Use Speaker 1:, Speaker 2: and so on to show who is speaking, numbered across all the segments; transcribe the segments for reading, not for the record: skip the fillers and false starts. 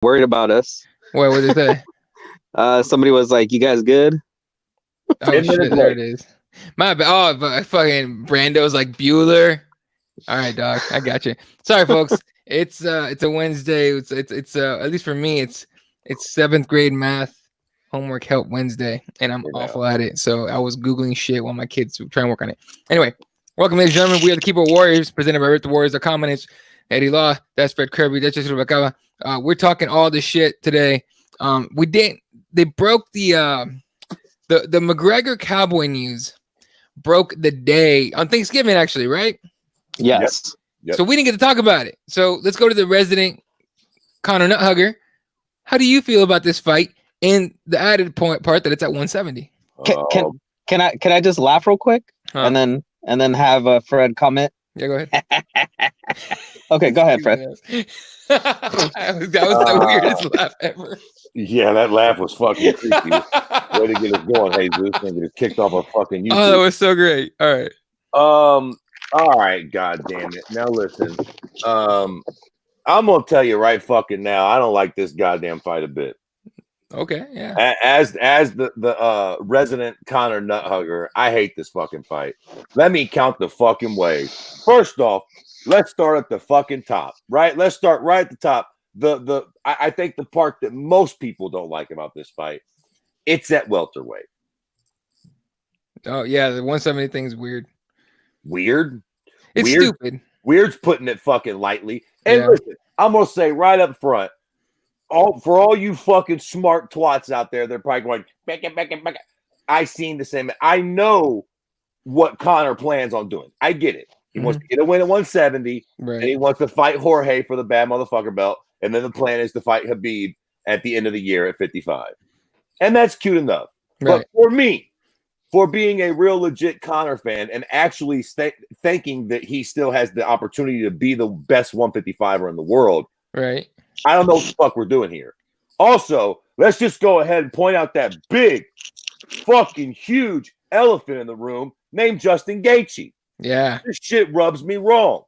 Speaker 1: worried about us.
Speaker 2: What did it say?
Speaker 1: Somebody was like, "You guys good?"
Speaker 2: Oh shit, there it is. My bad. Oh, but fucking Brando's like Bueller. All right, dog. I got you. Sorry, folks. It's a Wednesday. It's at least for me, it's 7th grade math homework help Wednesday, and I'm awful at it. So I was googling shit while my kids were trying to work on it. Anyway, welcome, ladies and gentlemen. We are the Keyboard Warriors, presented by RipTheWarriors.com. My name's Eddie Law. That's Fred Kirby. That's just Rebecca. We're talking all this shit today. They broke the McGregor Cowboy news. Broke the day on Thanksgiving, actually, right?
Speaker 1: Yes.
Speaker 3: Yep.
Speaker 2: So we didn't get to talk about it. So let's go to the resident Conor Nuthugger. How do you feel about this fight and the added part that it's at 170?
Speaker 1: Can I just laugh real quick and then have Fred comment?
Speaker 2: Yeah, go ahead.
Speaker 1: Okay, go ahead, Fred.
Speaker 2: that was the weirdest laugh ever.
Speaker 3: Yeah, that laugh was fucking creepy. Way to get us going, Jesus, and get us kicked off a fucking YouTube.
Speaker 2: Oh, that was so great. All right.
Speaker 3: All right, god damn it. Now listen. I'm gonna tell you right fucking now, I don't like this goddamn fight a bit.
Speaker 2: Okay, yeah.
Speaker 3: As the resident Conor Nuthugger, I hate this fucking fight. Let me count the fucking ways. First off, let's start at the fucking top, right? Let's start right at the top. I think the part that most people don't like about this fight, it's at welterweight.
Speaker 2: Oh yeah, the 170 thing is weird.
Speaker 3: Weird?
Speaker 2: It's stupid.
Speaker 3: Weird's putting it fucking lightly. And listen, I'm gonna say right up front, for all you fucking smart twats out there, they're probably going, back. I seen the same. I know what Conor plans on doing. I get it. He wants to get a win at 170, and he wants to fight Jorge for the bad motherfucker belt. And then the plan is to fight Khabib at the end of the year at 55. And that's cute enough. Right. But for me, for being a real legit Conor fan and actually thinking that he still has the opportunity to be the best 155er in the world,
Speaker 2: right?
Speaker 3: I don't know what the fuck we're doing here. Also, let's just go ahead and point out that big, fucking huge elephant in the room named Justin Gaethje.
Speaker 2: Yeah.
Speaker 3: This shit rubs me wrong.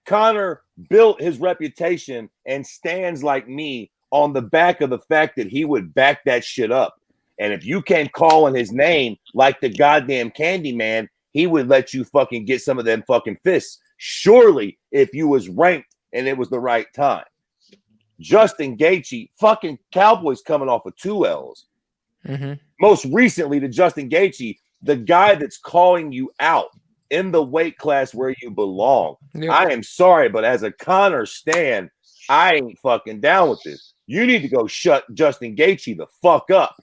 Speaker 3: Conor built his reputation and stands like me on the back of the fact that he would back that shit up. And if you can't call on his name like the goddamn Candyman, he would let you fucking get some of them fucking fists. Surely, if you was ranked and it was the right time. Justin Gaethje, fucking Cowboys coming off of 2 L's.
Speaker 2: Mm-hmm.
Speaker 3: Most recently to Justin Gaethje, the guy that's calling you out in the weight class where you belong. Yep. I am sorry, but as a Conor stan, I ain't fucking down with this. You need to go shut Justin Gaethje the fuck up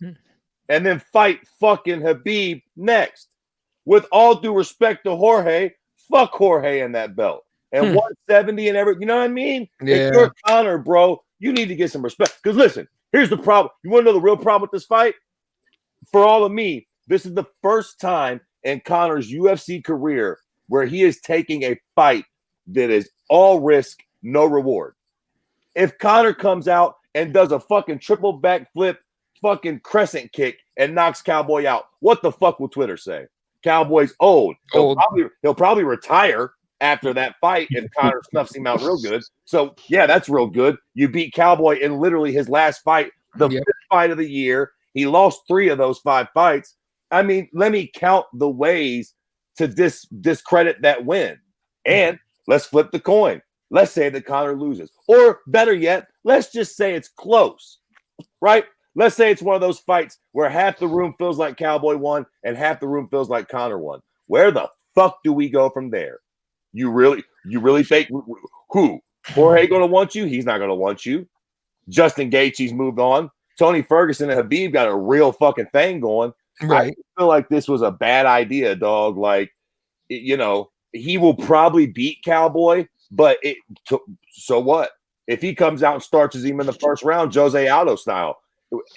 Speaker 3: and then fight fucking Khabib next. With all due respect to Jorge, fuck Jorge in that belt. And 170 and everything, you know what I mean?
Speaker 2: Yeah.
Speaker 3: If you're Conor, bro, you need to get some respect. Because listen, here's the problem. You want to know the real problem with this fight? For all of me, this is the first time in Conor's UFC career where he is taking a fight that is all risk, no reward. If Conor comes out and does a fucking triple backflip, fucking crescent kick and knocks Cowboy out, what the fuck will Twitter say? Cowboy's old. He'll probably retire after that fight, and Conor snuffs him out real good. So, yeah, that's real good. You beat Cowboy in literally his last fight, the 5th fight of the year. He lost 3 of those 5 fights. I mean, let me count the ways to discredit that win. And let's flip the coin. Let's say that Conor loses. Or better yet, let's just say it's close, right? Let's say it's one of those fights where half the room feels like Cowboy won and half the room feels like Conor won. Where the fuck do we go from there? You really think who? Jorge going to want you? He's not going to want you. Justin Gaethje's moved on. Tony Ferguson and Khabib got a real fucking thing going.
Speaker 2: Right.
Speaker 3: I feel like this was a bad idea, dog. Like, you know, he will probably beat Cowboy, but so what? If he comes out and starches him in the first round, Jose Aldo style,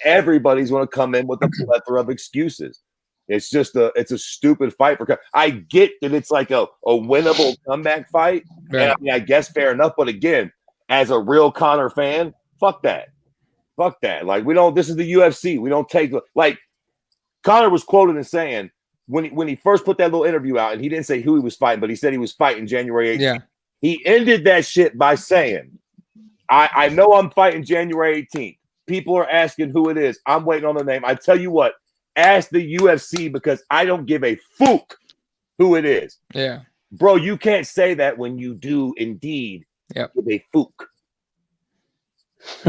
Speaker 3: everybody's going to come in with a plethora of excuses. It's just it's a stupid fight for. I get that it's like a winnable comeback fight, right. And I mean, I guess fair enough. But again, as a real Conor fan, fuck that. Like, we don't. This is the UFC. We don't take like. Conor was quoted as saying when he first put that little interview out, and he didn't say who he was fighting, but he said he was fighting January 18th.
Speaker 2: Yeah.
Speaker 3: He ended that shit by saying, I know I'm fighting January 18th. People are asking who it is. I'm waiting on the name. I tell you what, ask the UFC because I don't give a fuck who it is.
Speaker 2: Yeah.
Speaker 3: Bro, you can't say that when you do indeed give a fuck.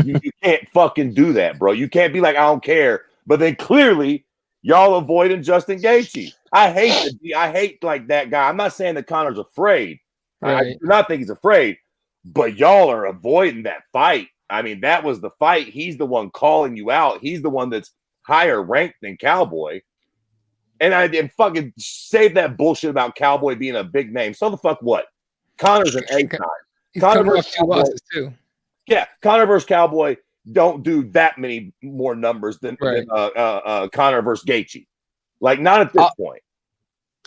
Speaker 3: You can't fucking do that, bro. You can't be like, I don't care. But then clearly, y'all avoiding Justin Gaethje. I hate like that guy. I'm not saying that Conor's afraid. Right. I do not think he's afraid. But y'all are avoiding that fight. I mean, that was the fight. He's the one calling you out. He's the one that's higher ranked than Cowboy. And I didn't fucking save that bullshit about Cowboy being a big name. So the fuck what? Conor's an A-time.
Speaker 2: He's coming off 2 losses too.
Speaker 3: Yeah, Conor versus Cowboy don't do that many more numbers than Conor versus Gaethje. Like, not at this point.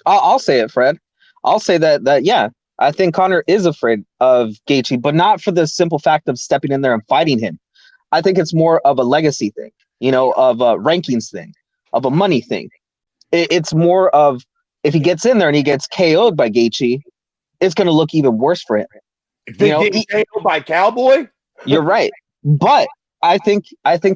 Speaker 1: I'll say it, Fred. I'll say that yeah, I think Conor is afraid of Gaethje, but not for the simple fact of stepping in there and fighting him. I think it's more of a legacy thing, of a rankings thing, of a money thing. It's more of if he gets in there and he gets KO'd by Gaethje, it's going to look even worse for him.
Speaker 3: Getting KO'd by Cowboy?
Speaker 1: You're right. But I think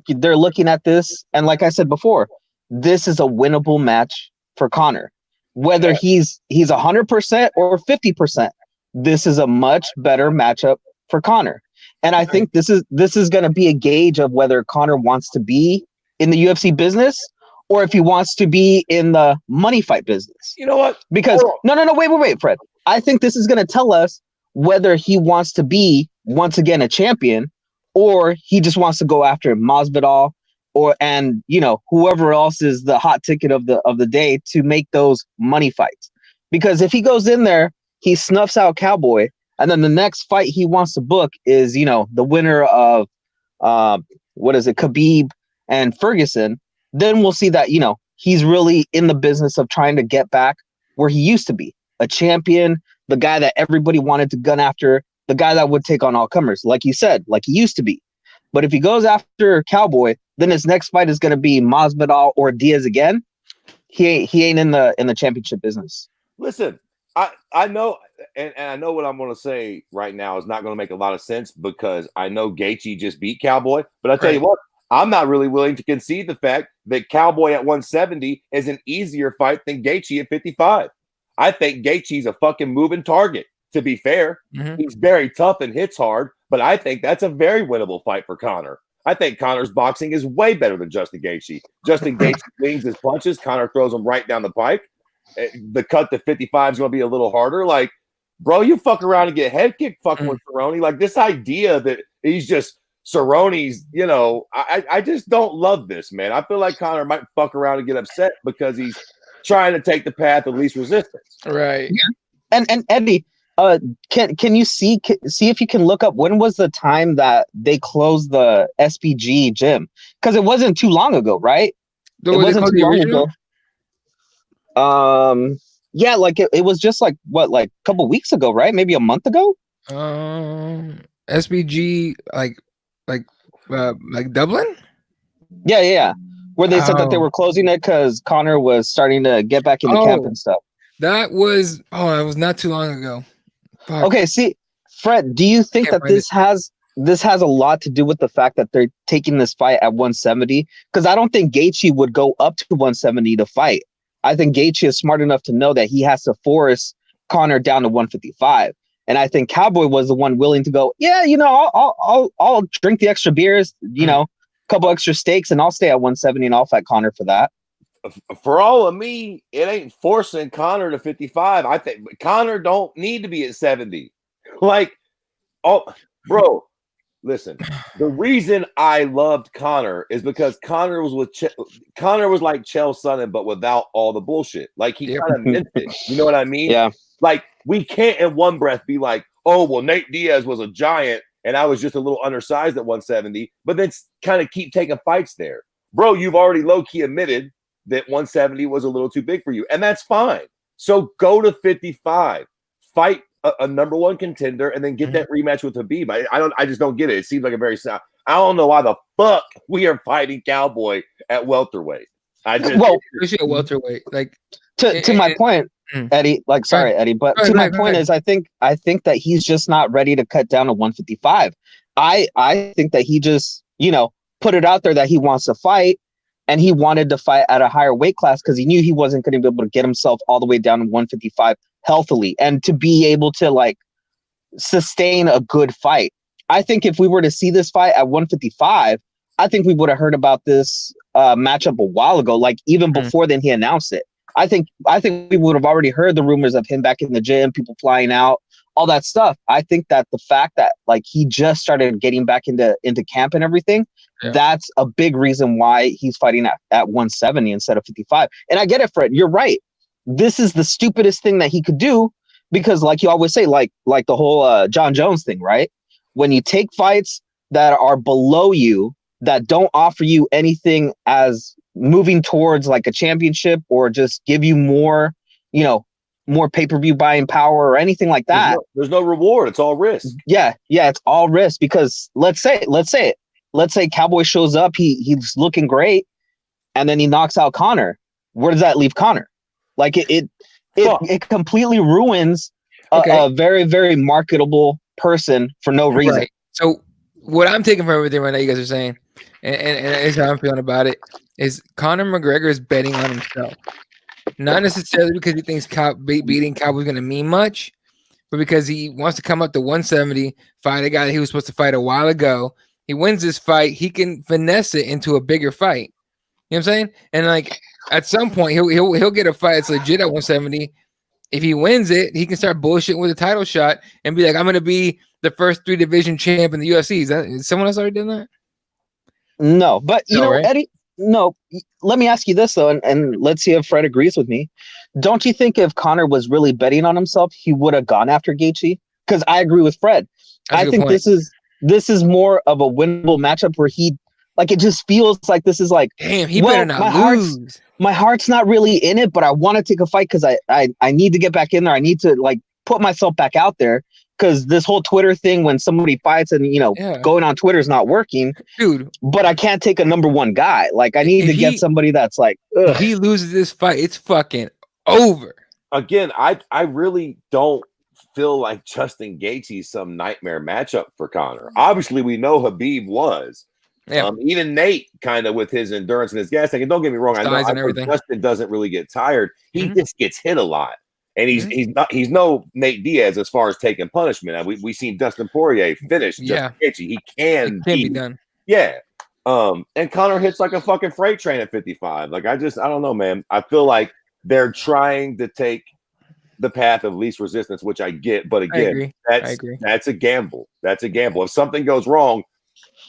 Speaker 1: they're looking at this, and like I said before, this is a winnable match for Conor. Whether he's 100% or 50%, this is a much better matchup for Conor. And I think this is going to be a gauge of whether Conor wants to be in the UFC business or if he wants to be in the money fight business.
Speaker 3: You know what?
Speaker 1: Because no, wait, Fred. I think this is going to tell us whether he wants to be once again a champion or he just wants to go after Masvidal and whoever else is the hot ticket of the day to make those money fights. Because if he goes in there, he snuffs out Cowboy, and then the next fight he wants to book is the winner of Khabib and Ferguson. Then we'll see that he's really in the business of trying to get back where he used to be, a champion, the guy that everybody wanted to gun after, the guy that would take on all comers, like you said, like he used to be. But if he goes after Cowboy, then his next fight is going to be Masvidal or Diaz again. He ain't in the championship business.
Speaker 3: Listen, I know, and I know what I'm going to say right now is not going to make a lot of sense because I know Gaethje just beat Cowboy. But I tell you what, I'm not really willing to concede the fact that Cowboy at 170 is an easier fight than Gaethje at 55. I think Gaethje's a fucking moving target. To be fair, he's very tough and hits hard, but I think that's a very winnable fight for Conor. I think Conor's boxing is way better than Justin Gaethje. Justin Gaethje swings his punches. Conor throws them right down the pike. The cut to 55 is going to be a little harder. Like, bro, you fuck around and get head kicked fucking with Cerrone. Like, this idea that he's just Cerrone's, I just don't love this, man. I feel like Conor might fuck around and get upset because he's trying to take the path of least resistance.
Speaker 2: Right.
Speaker 1: Yeah. And Eddie, can you see if you can look up when was the time that they closed the SPG gym? Because it wasn't too long ago, right? It wasn't too long ago. Yeah, like it was just like a couple weeks ago, right? Maybe a month ago.
Speaker 2: SPG like Dublin.
Speaker 1: Yeah. Where they said that they were closing it because Conor was starting to get back into camp and stuff.
Speaker 2: That was not too long ago. Fuck.
Speaker 1: Okay, see, Fred, do you think that this has a lot to do with the fact that they're taking this fight at 170? Because I don't think Gaethje would go up to 170 to fight. I think Gaethje is smart enough to know that he has to force Conor down to 155. And I think Cowboy was the one willing to go, yeah, I'll drink the extra beers, a couple extra steaks, and I'll stay at 170 and I'll fight Conor for that.
Speaker 3: For all of me, it ain't forcing Conor to 55. I think Conor don't need to be at 70. Bro, listen. The reason I loved Conor is because Conor was like Chael Sonnen, but without all the bullshit. Like he kind of meant it. You know what I mean?
Speaker 1: Yeah.
Speaker 3: Like we can't in one breath be like, oh well, Nate Diaz was a giant and I was just a little undersized at 170, but then kind of keep taking fights there. Bro, you've already low-key admitted that 170 was a little too big for you, and that's fine. So go to 55, fight a number one contender, and then get that rematch with Khabib. I just don't get it. It seems like a very sound. I don't know why the fuck we are fighting Cowboy at welterweight.
Speaker 2: Especially at welterweight. Like
Speaker 1: to my point, Eddie. Like, sorry, Eddie, but to my point is, I think that he's just not ready to cut down to 155. I think that he just, put it out there that he wants to fight, and he wanted to fight at a higher weight class because he knew he wasn't going to be able to get himself all the way down to 155 healthily and to be able to like sustain a good fight. I think if we were to see this fight at 155, I think we would have heard about this matchup a while ago, like even before then he announced it. I think we would have already heard the rumors of him back in the gym, people flying out, all that stuff. I think that the fact that like he just started getting back into camp and everything, that's a big reason why he's fighting at 170 instead of 55. And I get it, Fred. You're right. This is the stupidest thing that he could do because, like you always say, like the whole John Jones thing, right? When you take fights that are below you, that don't offer you anything as moving towards like a championship or just give you more, more pay-per-view buying power or anything like that.
Speaker 3: There's no reward. It's all risk.
Speaker 1: Yeah, it's all risk because let's say Cowboy shows up, he's looking great, and then he knocks out Conor. Where does that leave Conor? Like it completely ruins a very, very marketable person for no reason.
Speaker 2: Right. So what I'm taking from everything right now you guys are saying, and is how I'm feeling about it, is Conor McGregor is betting on himself. Not necessarily because he thinks beating Cowboy is going to mean much, but because he wants to come up to 170, fight a guy that he was supposed to fight a while ago. He wins this fight, he can finesse it into a bigger fight. You know what I'm saying? And like at some point, he'll get a fight that's legit at 170. If he wins it, he can start bullshitting with a title shot and be like, I'm going to be the first 3 division champ in the UFC. Is someone else already done that?
Speaker 1: No, but
Speaker 2: right?
Speaker 1: Eddie, no, let me ask you this though, and let's see if Fred agrees with me. Don't you think if Conor was really betting on himself, he would have gone after Gaethje? Because I agree with Fred. I think this is more of a winnable matchup where it just feels like this is like,
Speaker 2: damn, he better not lose.
Speaker 1: My heart's not really in it, but I want to take a fight because I need to get back in there. I need to like put myself back out there. Because this whole Twitter thing, when somebody fights and, going on Twitter is not working. Dude. But I can't take a number one guy. Like, I need to get somebody that's like, ugh.
Speaker 2: If he loses this fight, it's fucking over.
Speaker 3: Again, I really don't feel like Justin Gaethje is some nightmare matchup for Conor. Obviously, we know Khabib was. Yeah. Even Nate, kind of with his endurance and his gas tank. And don't get me wrong, I know Justin doesn't really get tired. He just gets hit a lot. And he's no Nate Diaz as far as taking punishment. We seen Dustin Poirier finish. Justin Gaethje. He can
Speaker 2: be done.
Speaker 3: Yeah. And Conor hits like a fucking freight train at 55. Like I don't know, man. I feel like they're trying to take the path of least resistance, which I get. But again, that's a gamble. That's a gamble. If something goes wrong,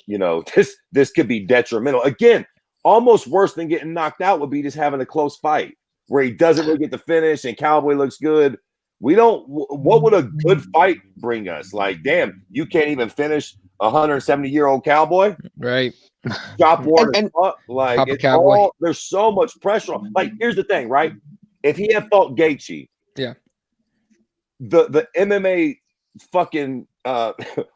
Speaker 3: this could be detrimental. Again, almost worse than getting knocked out would be just having a close fight where he doesn't really get the finish and Cowboy looks good. What would a good fight bring us? Like, damn, you can't even finish a 170-year-old Cowboy?
Speaker 2: Right.
Speaker 3: Chop one and like it's all, there's so much pressure on. Like, here's the thing, right? If he had fought Gaethje, the MMA fucking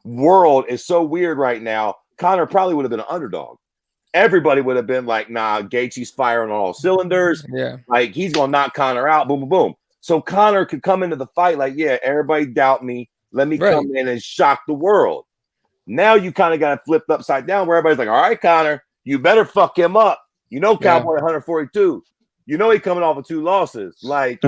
Speaker 3: world is so weird right now. Conor probably would have been an underdog. Everybody would have been like, nah, Gaethje's firing on all cylinders.
Speaker 2: Yeah.
Speaker 3: Like, he's going to knock Conor out. Boom, boom, boom. So Conor could come into the fight like, yeah, everybody doubt me. Let me come in and shock the world. Now you kind of got it flipped upside down where everybody's like, all right, Conor, you better fuck him up. Cowboy 142. He coming off of 2 losses. Like,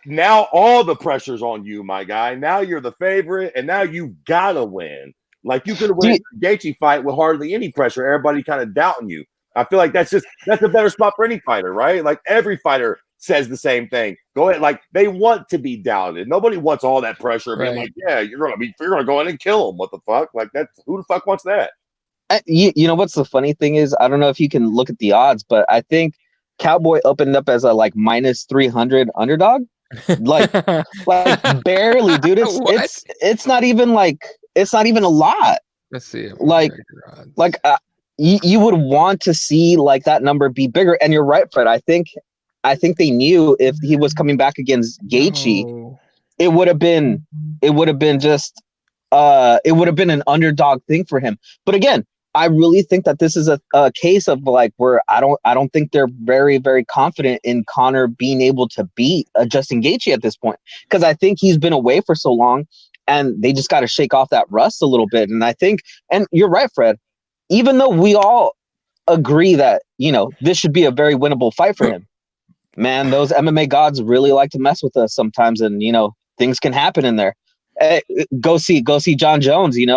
Speaker 3: now all the pressure's on you, my guy. Now you're the favorite, and now you got to win. Like, you could have won the Gaethje fight with hardly any pressure. Everybody kind of doubting you. I feel like that's a better spot for any fighter, right? Like, every fighter says the same thing. Go ahead. Like, they want to be doubted. Nobody wants all that pressure. Being like, yeah, you're gonna go in and kill him. What the fuck? Like, who the fuck wants that?
Speaker 1: You know what's the funny thing is? I don't know if you can look at the odds, but I think Cowboy opened up as a like minus 300 underdog. Like barely, dude. It's not even like. It's not even a lot.
Speaker 2: Let's see.
Speaker 1: You would want to see like that number be bigger. And you're right, Fred. I think they knew if he was coming back against Gaethje, it would have been an underdog thing for him. But again, I really think that this is a case of like where I don't think they're very, very confident in Conor being able to beat Justin Gaethje at this point, because I think he's been away for so long. and they just got to shake off that rust a little bit. And I think, and you're right, Fred, even though we all agree that, this should be a very winnable fight for him, man, those MMA gods really like to mess with us sometimes, and things can happen in there. Go see John Jones. He's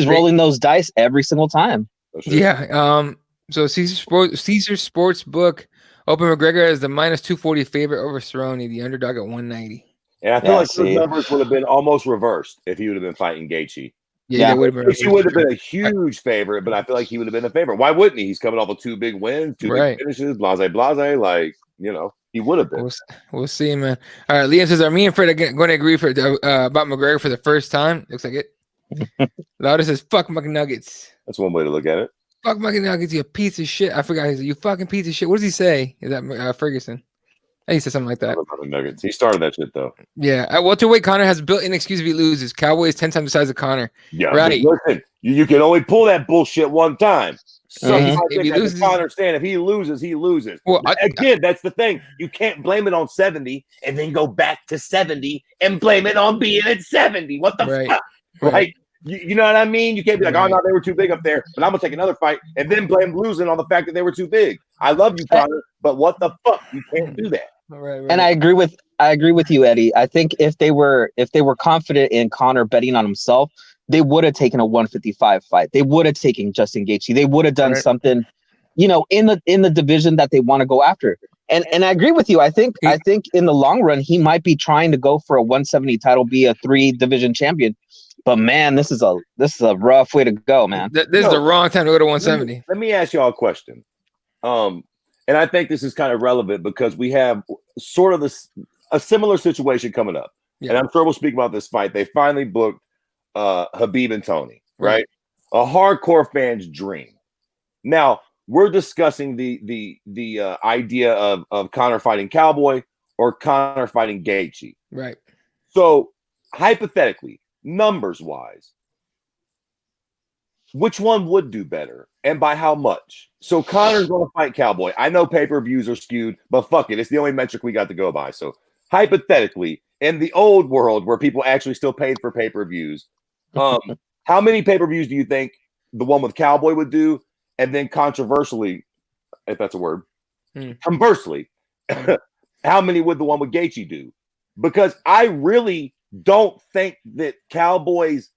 Speaker 1: rolling those dice every single time.
Speaker 2: Yeah. So Caesar Sports Book open McGregor as the -240 favorite over Cerrone, the underdog at 190.
Speaker 3: And I feel like those numbers would have been almost reversed if he would have been fighting Gaethje.
Speaker 2: Yeah,
Speaker 3: he would have been a huge favorite, but I feel like he would have been a favorite. Why wouldn't he? He's coming off of 2 big wins, 2 big finishes, blase. He would have been.
Speaker 2: We'll see, man. All right, Liam says, are me and Fred going to agree about McGregor for the first time? Looks like it. Lauda says, fuck McNuggets.
Speaker 3: That's one way to look at it.
Speaker 2: Fuck McNuggets, you piece of shit. I forgot. He said, you fucking piece of shit. What does he say? Is that Ferguson? I think he said something like that.
Speaker 3: Nuggets. He started that shit, though.
Speaker 2: Yeah. At welterweight, Conor has built-in excuse if he loses. Cowboy is 10 times the size of Conor.
Speaker 3: Yeah,
Speaker 2: right.
Speaker 3: Listen, you can only pull that bullshit one time.
Speaker 2: If he loses,
Speaker 3: understand if he loses, he loses. Well, again, that's the thing. You can't blame it on 70 and then go back to 70 and blame it on being at 70. What the fuck? Right? You know what I mean? You can't be like, oh no, they were too big up there, but I'm gonna take another fight and then blame losing on the fact that they were too big. I love you, Conor, but what the fuck? You can't do that.
Speaker 2: Right.
Speaker 1: And I agree with you, Eddie. I think if they were confident in Conor betting on himself, they would have taken a 155 fight. They would have taken Justin Gaethje. They would have done something, in the division that they want to go after. And I agree with you. I think in the long run he might be trying to go for a 170 title, be a 3-division champion. But man, this is a rough way to go, man.
Speaker 2: This is the wrong time to go to 170.
Speaker 3: Let me ask y'all a question. And I think this is kind of relevant because we have sort of a similar situation coming up. Yeah. And I'm sure we'll speak about this fight. They finally booked Khabib and Tony, right? A hardcore fan's dream. Now, we're discussing the idea of Conor fighting Cowboy or Conor fighting Gaethje.
Speaker 2: Right.
Speaker 3: So, hypothetically, numbers-wise, which one would do better and by how much? So Conor's going to fight Cowboy. I know pay-per-views are skewed, but fuck it. It's the only metric we got to go by. So hypothetically, in the old world where people actually still paid for pay-per-views, how many pay-per-views do you think the one with Cowboy would do? And then controversially, if that's a word, conversely, how many would the one with Gaethje do? Because I really don't think that Cowboy's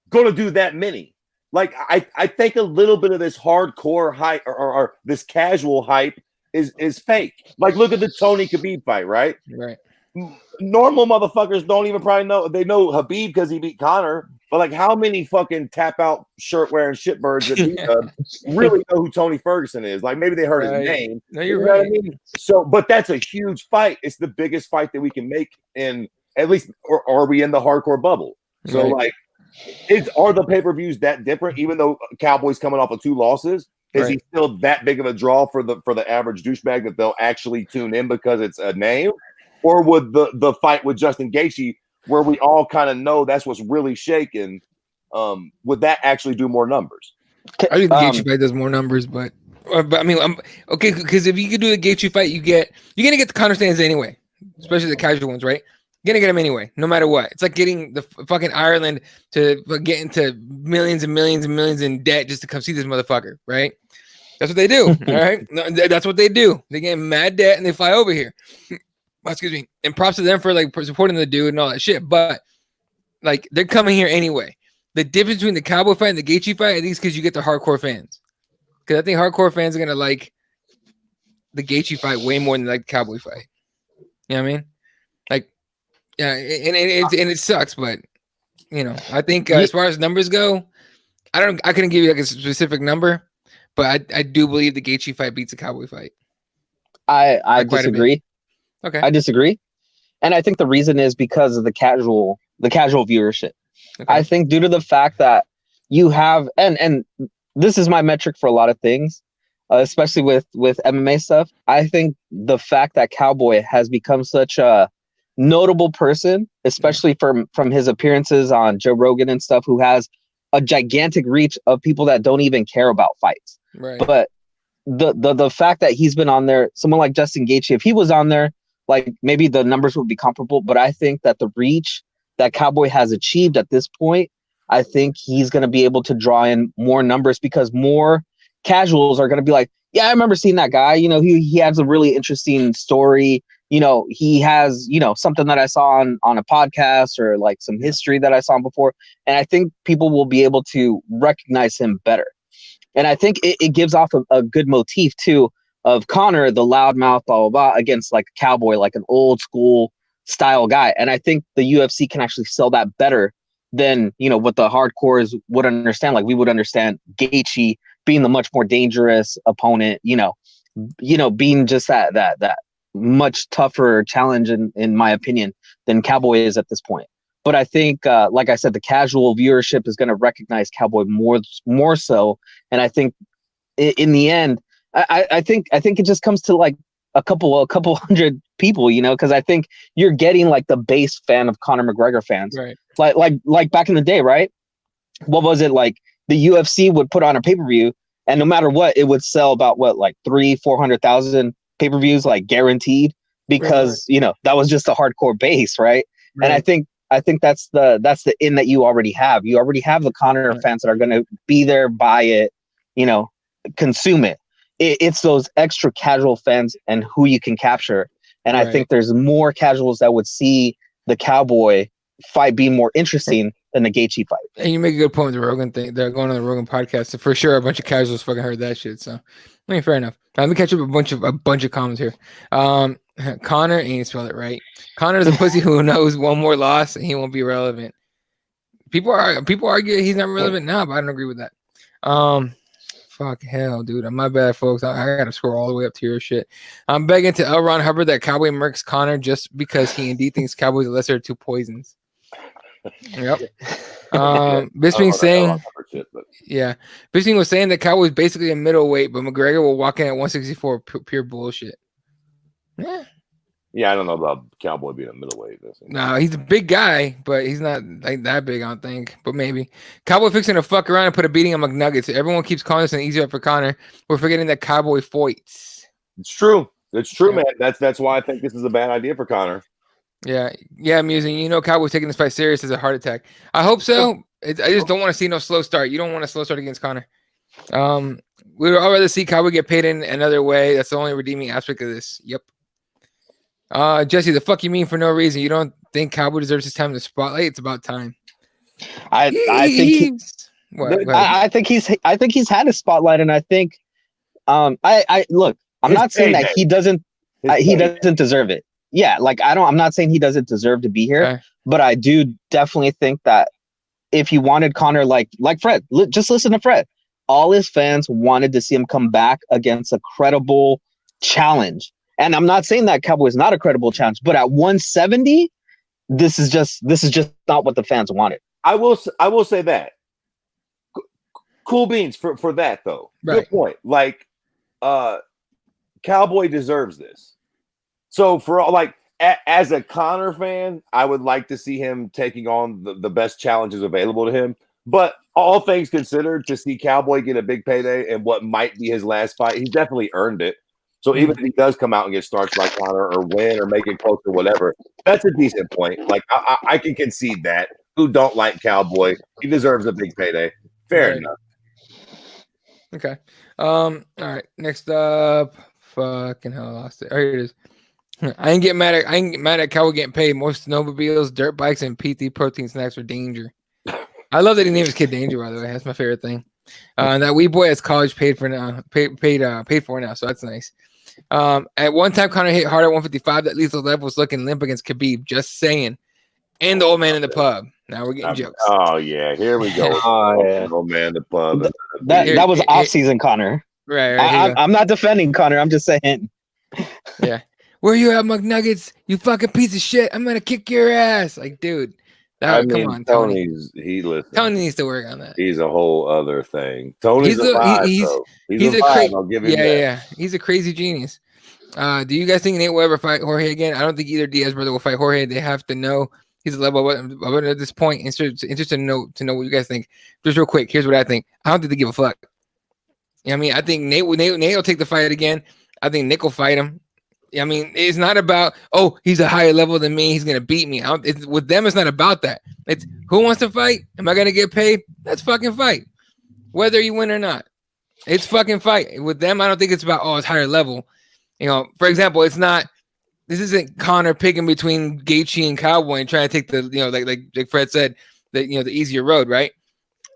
Speaker 3: going to do that many. Like, I think a little bit of this hardcore hype or this casual hype is fake. Like, look at the Tony Khabib fight, right?
Speaker 2: Right.
Speaker 3: Normal motherfuckers don't even probably know. They know Khabib because he beat Conor. But, like, how many fucking tap-out shirt-wearing shitbirds that really know who Tony Ferguson is? Like, maybe they heard his name.
Speaker 2: No, you're right.
Speaker 3: What I mean? So, but that's a huge fight. It's the biggest fight that we can make in, at least, or are we in the hardcore bubble? So, like, are the pay-per-views that different? Even though Cowboy's coming off of 2 losses, is he still that big of a draw for the average douchebag that they'll actually tune in because it's a name? Or would the fight with Justin Gaethje, where we all kind of know that's what's really shaking, would that actually do more numbers?
Speaker 2: I think the Gaethje fight does more numbers, but I mean, okay, because if you could do the Gaethje fight, you're gonna get the Conor stands anyway, especially the casual ones, right? You're gonna get them anyway, no matter what. It's like getting the fucking Ireland to get into millions and millions and millions in debt just to come see this motherfucker, right? That's what they do, all right? No, that's what they do. They get mad debt and they fly over here. Excuse me. And props to them for like supporting the dude and all that shit. But like they're coming here anyway. The difference between the Cowboy fight and the Gaethje fight, I think, is because you get the hardcore fans. Because I think hardcore fans are gonna like the Gaethje fight way more than like the Cowboy fight. You know what I mean? Like, yeah, and it sucks, but I think as far as numbers go, I couldn't give you like a specific number, but I do believe the Gaethje fight beats the Cowboy fight.
Speaker 1: I disagree.
Speaker 2: Okay.
Speaker 1: I disagree. And I think the reason is because of the casual viewership. Okay. I think due to the fact that you have, and this is my metric for a lot of things, especially with MMA stuff. I think the fact that Cowboy has become such a notable person, especially from his appearances on Joe Rogan and stuff, who has a gigantic reach of people that don't even care about fights.
Speaker 2: Right.
Speaker 1: But the fact that he's been on there, someone like Justin Gaethje, if he was on there, like maybe the numbers would be comparable, but I think that the reach that Cowboy has achieved at this point, I think he's going to be able to draw in more numbers because more casuals are going to be like, yeah, I remember seeing that guy. You know, he has a really interesting story. You know, he has, you know, something that I saw on a podcast or like some history that I saw before. And I think people will be able to recognize him better. And I think it gives off a good motif too of Conor, the loudmouth, blah, blah, blah, against like a Cowboy, like an old school style guy. And I think the UFC can actually sell that better than, you know, what the hardcores would understand. Like we would understand Gaethje being the much more dangerous opponent, you know, being just that much tougher challenge in my opinion than Cowboy is at this point. But I think, like I said, the casual viewership is going to recognize Cowboy more so. And I think in the end, I think it just comes to like a couple hundred people, you know, because I think you're getting like the base fan of Conor McGregor fans,
Speaker 2: right?
Speaker 1: Like back in the day, right? What was it like? The UFC would put on a pay-per-view, and no matter what, it would sell about like 300,000-400,000 pay-per-views, like guaranteed, because you know that was just a hardcore base, right? And I think that's the in that you already have. You already have the Conor fans that are going to be there, buy it, you know, consume it. It's those extra casual fans and who you can capture. And I think there's more casuals that would see the Cowboy fight being more interesting than the Gaethje fight.
Speaker 2: And you make a good point with the Rogan thing. They're going on the Rogan podcast. So for sure, a bunch of casuals fucking heard that shit. So, I mean, fair enough. Let me catch up a bunch of comments here. Conor, and you spelled it right. Conor is a pussy who knows one more loss and he won't be relevant. People argue he's not relevant now, but I don't agree with that. Fuck hell, dude. My bad, folks. I gotta scroll all the way up to your shit. I'm begging to L. Ron Hubbard that Cowboy murks Conor just because he indeed thinks Cowboy's the lesser of two poisons. Yep. Bisping saying, Bisping was saying that Cowboy's basically a middleweight, but McGregor will walk in at 164. Pure bullshit.
Speaker 3: Yeah, I don't know about Cowboy being a middleweight.
Speaker 2: No, he's a big guy, but he's not like that big, I don't think. But maybe Cowboy fixing to fuck around and put a beating on McNuggets. Everyone keeps calling this an easy up for Conor. We're forgetting that Cowboy fights.
Speaker 3: It's true. It's true, man. That's why I think this is a bad idea for Conor.
Speaker 2: Yeah, Musing. You know, Cowboy's taking this fight serious as a heart attack. I hope so. I just don't want to see no slow start. You don't want a slow start against Conor. We would all rather see Cowboy get paid in another way. That's the only redeeming aspect of this. Yep. Jesse, the fuck you mean for no reason? You don't think Cowboy deserves his time in the spotlight? It's about time.
Speaker 1: I think he's had a spotlight, and I think I look. I'm not saying that he doesn't deserve it. Yeah, like I'm not saying he doesn't deserve to be here, but I do definitely think that if he wanted Conor, like Fred, just listen to Fred. All his fans wanted to see him come back against a credible challenge. And I'm not saying that Cowboy is not a credible challenge, but at 170, this is just not what the fans wanted.
Speaker 3: I will say that. Cool beans for that though.
Speaker 2: Right.
Speaker 3: Good point. Like, Cowboy deserves this. So for all, like, as a Conor fan, I would like to see him taking on the best challenges available to him. But all things considered, to see Cowboy get a big payday and what might be his last fight, he's definitely earned it. So even if he does come out and get starched by Conor or win or make it close or whatever, that's a decent point. Like I can concede that. Who don't like Cowboy? He deserves a big payday. Fair enough.
Speaker 2: Okay. All right. Next up, fucking hell, I lost it. Oh, here it is. I ain't getting mad at Cowboy getting paid. Most snowmobiles, dirt bikes, and PT protein snacks are danger. I love that he named his kid Danger, by the way. That's my favorite thing. That wee boy has college paid for now, paid for now, so that's nice. At one time, Conor hit hard at 155. That lethal level was looking limp against Khabib. Just saying. And the old man in the pub. Now we're getting jokes.
Speaker 3: Oh yeah, here we go. Old man in the pub.
Speaker 1: That was off season Conor.
Speaker 2: Right.
Speaker 1: I'm not defending Conor. I'm just saying.
Speaker 2: Yeah. Where you at, McNuggets? You fucking piece of shit! I'm gonna kick your ass. Like, dude. Come on, Tony. Tony needs to work on that.
Speaker 3: He's a whole other thing. Tony's a vibe, he's a vibe. I'll give him that. Yeah.
Speaker 2: He's a crazy genius. Do you guys think Nate will ever fight Jorge again? I don't think either Diaz brother will fight Jorge. They have to know he's a level above at this point. Interested to know what you guys think. Just real quick, here's what I think. I don't think they give a fuck. You know what I mean? I think Nate will take the fight again. I think Nick will fight him. I mean, it's not about, oh, he's a higher level than me, he's gonna beat me. With them, it's not about that. It's who wants to fight? Am I gonna get paid? Let's fucking fight, whether you win or not. It's fucking fight. With them, I don't think it's about, oh, it's higher level. You know, for example, it's not. This isn't Conor picking between Gaethje and Cowboy and trying to take the, you know, like Fred said, the easier road, right?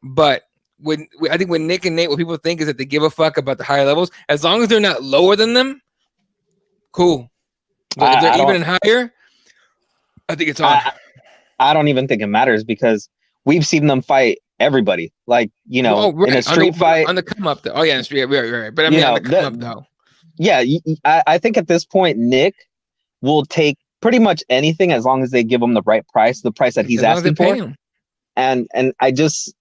Speaker 2: But I think with Nick and Nate, what people think is that they give a fuck about the higher levels, as long as they're not lower than them. Cool. But if they're even and higher, I think it's on.
Speaker 1: I don't even think it matters because we've seen them fight everybody. Like, you know, in a street fight.
Speaker 2: On the come up, though. Oh, yeah, in the street. Right. But I mean, on the come up, though.
Speaker 1: Yeah, I think at this point, Nick will take pretty much anything as long as they give him the right price, the price that he's asking for. And I just,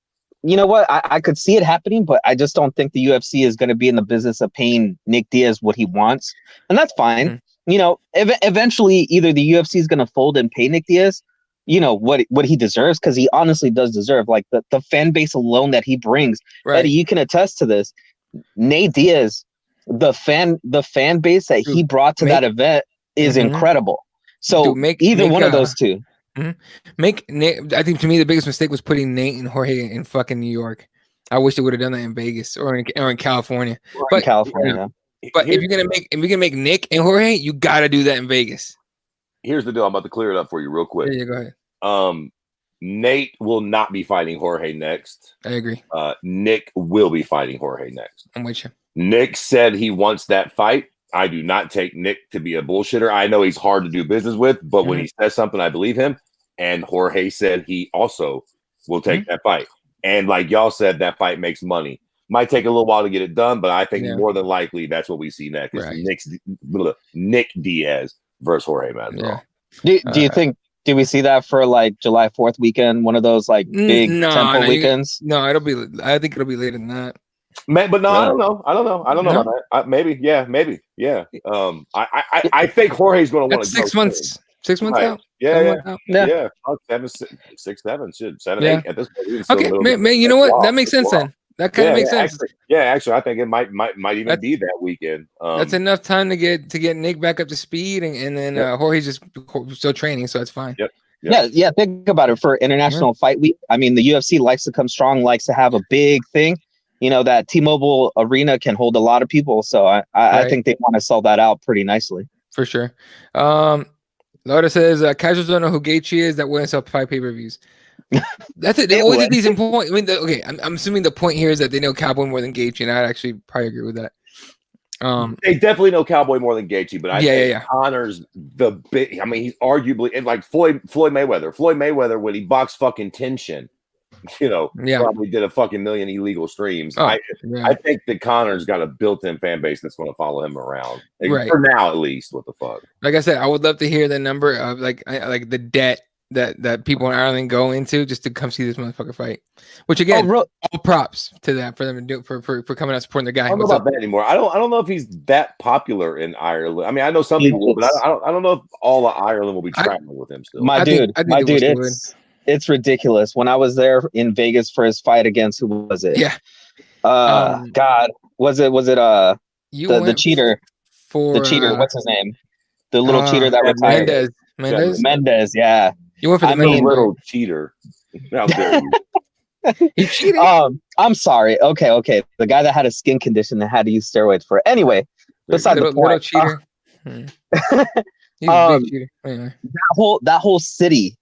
Speaker 1: you know what? I could see it happening, but I just don't think the UFC is going to be in the business of paying Nick Diaz what he wants. And that's fine. Mm-hmm. You know, eventually either the UFC is going to fold and pay Nick Diaz, you know, what he deserves, because he honestly does deserve, like, the fan base alone that he brings. Right. Eddie, you can attest to this. Nate Diaz, the fan base that he brought to that event is incredible. So either one of those two.
Speaker 2: Mm-hmm. I think to me the biggest mistake was putting Nate and Jorge in fucking New York. I wish they would have done that in Vegas or in California. But if you're gonna make Nick and Jorge, you got to do that in Vegas.
Speaker 3: Here's the deal. I'm about to clear it up for you real quick.
Speaker 2: Yeah, go ahead.
Speaker 3: Nate will not be fighting Jorge next.
Speaker 2: I agree.
Speaker 3: Nick will be fighting Jorge next.
Speaker 2: I'm with you.
Speaker 3: Nick said he wants that fight. I do not take Nick to be a bullshitter. I know he's hard to do business with, but when he says something, I believe him. And Jorge said he also will take that fight. And like y'all said, that fight makes money. Might take a little while to get it done, but I think more than likely that's what we see next. Right. Nick Diaz versus Jorge Masvidal.
Speaker 1: Yeah. Do you think? Do we see that for like July 4th weekend? One of those like big tempo weekends?
Speaker 2: No, I think it'll be later than that.
Speaker 3: But no, I don't know about that. Maybe. I think Jorge's going to want to
Speaker 2: 6 months. 6 months out.
Speaker 3: Yeah. 6, 7, 7, 8 at this point.
Speaker 2: Okay, man, you know what? That makes sense then. That kind of makes sense.
Speaker 3: Actually, I think it might even be that weekend.
Speaker 2: That's enough time to get Nick back up to speed, and then Jorge's just still training, so it's fine.
Speaker 3: Yep.
Speaker 1: Yeah. Think about it. For International Fight Week, I mean, the UFC likes to come strong, likes to have a big thing. You know, that T-Mobile Arena can hold a lot of people, so I think they want to sell that out pretty nicely.
Speaker 2: For sure. Laura says, casuals don't know who Gaethje is. That wouldn't sell 5 pay-per-views. That's it. They always a decent point. I mean, I'm assuming the point here is that they know Cowboy more than Gaethje, and I'd actually probably agree with that.
Speaker 3: They definitely know Cowboy more than Gaethje, but I think Conor's the big. I mean, he's arguably, and like Floyd Mayweather. Floyd Mayweather, when he boxed fucking Tenshin, probably did a fucking million illegal streams. I think that Conor's got a built-in fan base that's going to follow him around, for now at least. What the fuck?
Speaker 2: Like I said, I would love to hear the number of like the debt that people in Ireland go into just to come see this motherfucker fight. Which again, all props to that for them to do for coming out supporting the guy.
Speaker 3: I don't know about that anymore. I don't know if he's that popular in Ireland. I mean, I know some people will, but I don't know if all of Ireland will be traveling with him still.
Speaker 1: My dude, it's ridiculous. When I was there in Vegas for his fight against, who was it?
Speaker 2: Yeah.
Speaker 1: God, was it the cheater? The cheater, what's his name? The little cheater that retired. Mendez, yeah.
Speaker 2: You went for the
Speaker 3: little cheater. How dare you?
Speaker 2: He cheated.
Speaker 1: I'm sorry. Okay. The guy that had a skin condition that had to use steroids for it. Anyway, beside the point. Little cheater.
Speaker 2: He's a big cheater. Anyway.
Speaker 1: That whole city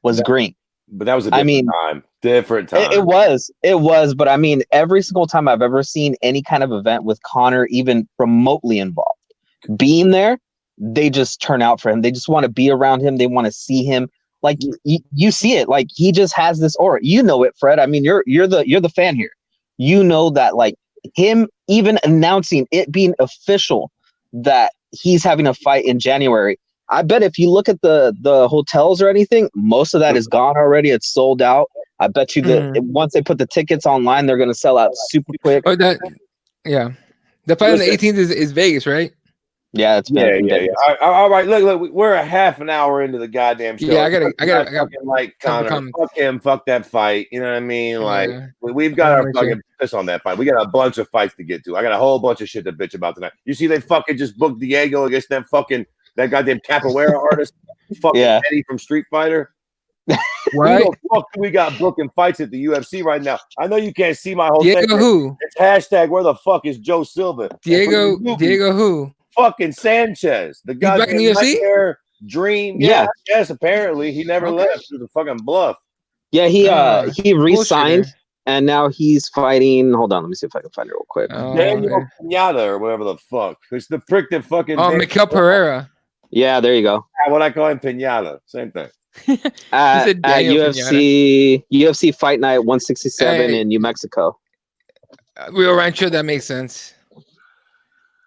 Speaker 1: was green.
Speaker 3: But that was a different time.
Speaker 1: It was. But I mean, every single time I've ever seen any kind of event with Conor, even remotely involved, being there, they just turn out for him. They just want to be around him. They want to see him. Like you see it. Like he just has this aura. You know it, Fred. I mean, you're the fan here. You know that, like, him even announcing it being official that he's having a fight in January. I bet if you look at the hotels or anything, most of that is gone already. It's sold out. I bet you that once they put the tickets online, they're going to sell out super quick.
Speaker 2: The fight on the 18th is Vegas, right?
Speaker 1: Yeah, it's been
Speaker 3: yeah. All right, look, we're a half an hour into the goddamn show.
Speaker 2: Yeah, I got
Speaker 3: fucking like Conor. Fuck him, fuck that fight. You know what I mean? Like we've got our fucking piss on that fight. We got a bunch of fights to get to. I got a whole bunch of shit to bitch about tonight. You see, they fucking just booked Diego against that goddamn capoeira artist, fucking Eddie from Street Fighter.
Speaker 2: Right?
Speaker 3: Who the fuck do we got booking fights at the UFC right now? I know you can't see my whole
Speaker 2: Diego
Speaker 3: thing.
Speaker 2: who?
Speaker 3: It's hashtag where the fuck is Joe Silva?
Speaker 2: Diego who?
Speaker 3: Fucking Sanchez. The guy
Speaker 2: back in the UFC?
Speaker 3: Dream. Yeah. Yes, apparently. He never left. It was a fucking bluff.
Speaker 1: Yeah, he re-signed and now he's fighting. Hold on, let me see if I can find it real quick.
Speaker 3: Daniel Pinata or whatever the fuck. It's the prick that fucking
Speaker 2: Mikel Pereira.
Speaker 1: Yeah, there you go.
Speaker 3: What I call him, Pinata. Same thing.
Speaker 1: At UFC Fight Night 167 in New Mexico.
Speaker 2: Rio Rancho, that makes sense.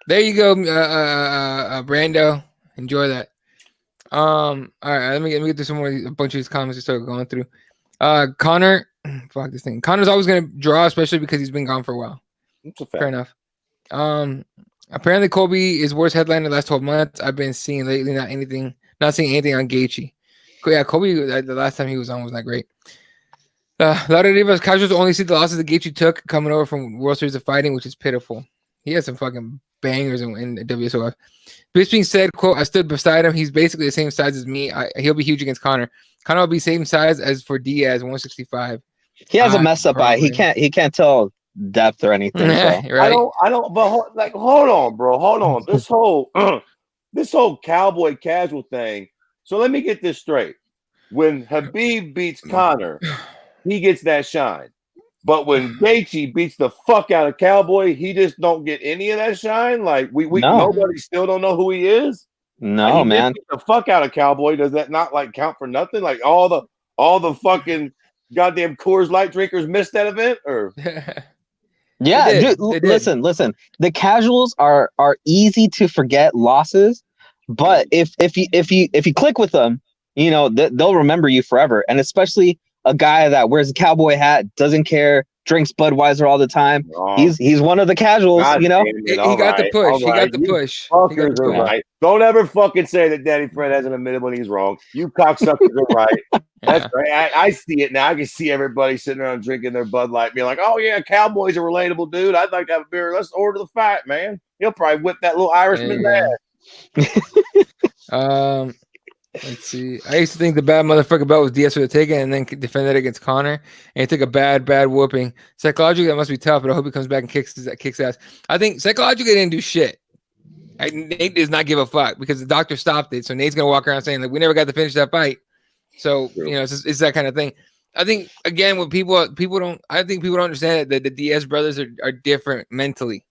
Speaker 2: There you go, Brando. Enjoy that. All right, let me get through a bunch of these comments we started going through. Conor, fuck this thing. Conor's always gonna draw, especially because he's been gone for a while.
Speaker 3: That's a fact.
Speaker 2: Fair enough. Apparently Colby is worst headline in the last 12 months. I've been seeing lately not seeing anything on Gaethje. Yeah, Colby, the last time he was on was not great. A lot of Rivas casuals only see the losses that Gaethje took coming over from World Series of Fighting, which is pitiful. He has some fucking bangers in WSOF. This being said, quote, I stood beside him. He's basically the same size as me. He'll be huge against Conor. Conor will be same size as for Diaz, 165.
Speaker 1: He has a mess up eye. He can't tell depth or anything.
Speaker 2: Yeah,
Speaker 1: so.
Speaker 2: right?
Speaker 3: I don't. But hold on, bro. Hold on. This whole cowboy casual thing. So let me get this straight. When Habib beats Conor, he gets that shine. But when Gaethje beats the fuck out of Cowboy, he just don't get any of that shine. Like nobody still don't know who he is.
Speaker 1: No,
Speaker 3: like,
Speaker 1: man.
Speaker 3: The fuck out of Cowboy. Does that not like count for nothing? Like all the fucking goddamn Coors Light drinkers missed that event, or
Speaker 1: yeah, dude. Listen. The casuals are easy to forget losses, but if you click with them, you know they'll remember you forever, and especially a guy that wears a cowboy hat, doesn't care, drinks Budweiser all the time. He's one of the casuals,
Speaker 3: God,
Speaker 1: you know.
Speaker 2: He got the push. He got the push.
Speaker 3: Fuckers are right. Don't ever fucking say that Danny Fred hasn't admitted when he's wrong. You cocksuckers are right. That's right. I see it now. I can see everybody sitting around drinking their Bud Light, being like, "Oh yeah, Cowboy's a relatable dude. I'd like to have a beer. Let's order the fight, man." He'll probably whip that little Irishman's ass.
Speaker 2: Let's see. I used to think the bad motherfucker belt was Diaz would have taken and then defended against Conor, and he took a bad whooping. Psychologically, that must be tough, but I hope he comes back and kicks ass. I think psychologically, they didn't do shit. Nate does not give a fuck because the doctor stopped it, so Nate's gonna walk around saying like, "We never got to finish that fight." So you know, it's that kind of thing. I think again, when people don't understand that the Diaz brothers are different mentally,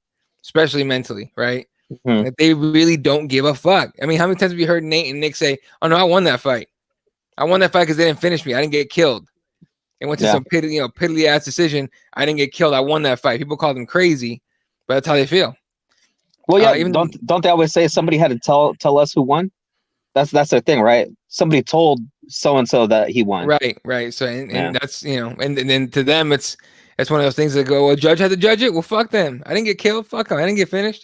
Speaker 2: especially mentally, right?
Speaker 1: Mm-hmm.
Speaker 2: Like they really don't give a fuck. I mean, how many times have you heard Nate and Nick say, "Oh no, I won that fight. I won that fight because they didn't finish me. I didn't get killed. It went to some piddly ass decision. I didn't get killed. I won that fight." People call them crazy, but that's how they feel.
Speaker 1: Well, yeah. Even don't they always say somebody had to tell us who won? That's their thing, right? Somebody told so and so that he won.
Speaker 2: Right. So and that's and then to them it's one of those things that go, well, judge had to judge it. Well, fuck them. I didn't get killed. Fuck them. I didn't get finished.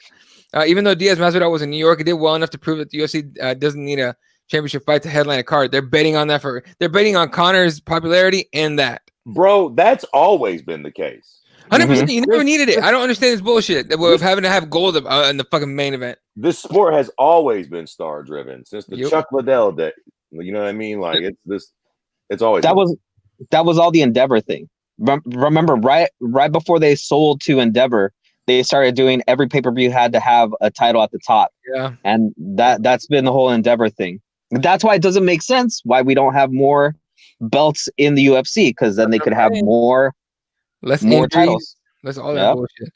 Speaker 2: Even though Diaz Masvidal was in New York, he did well enough to prove that the UFC doesn't need a championship fight to headline a card. They're betting on that they're betting on Conor's popularity and that.
Speaker 3: Bro, that's always been the case.
Speaker 2: 100%. You never needed it. I don't understand this bullshit of having to have gold in the fucking main event.
Speaker 3: This sport has always been star driven since the Chuck Liddell day. You know what I mean? Like it's always
Speaker 1: that was all the Endeavor thing. Remember, right before they sold to Endeavor, they started doing every pay-per-view had to have a title at the top.
Speaker 2: Yeah.
Speaker 1: And that's been the whole Endeavor thing. That's why it doesn't make sense why we don't have more belts in the UFC, because then they could have more titles.
Speaker 2: That's all that bullshit.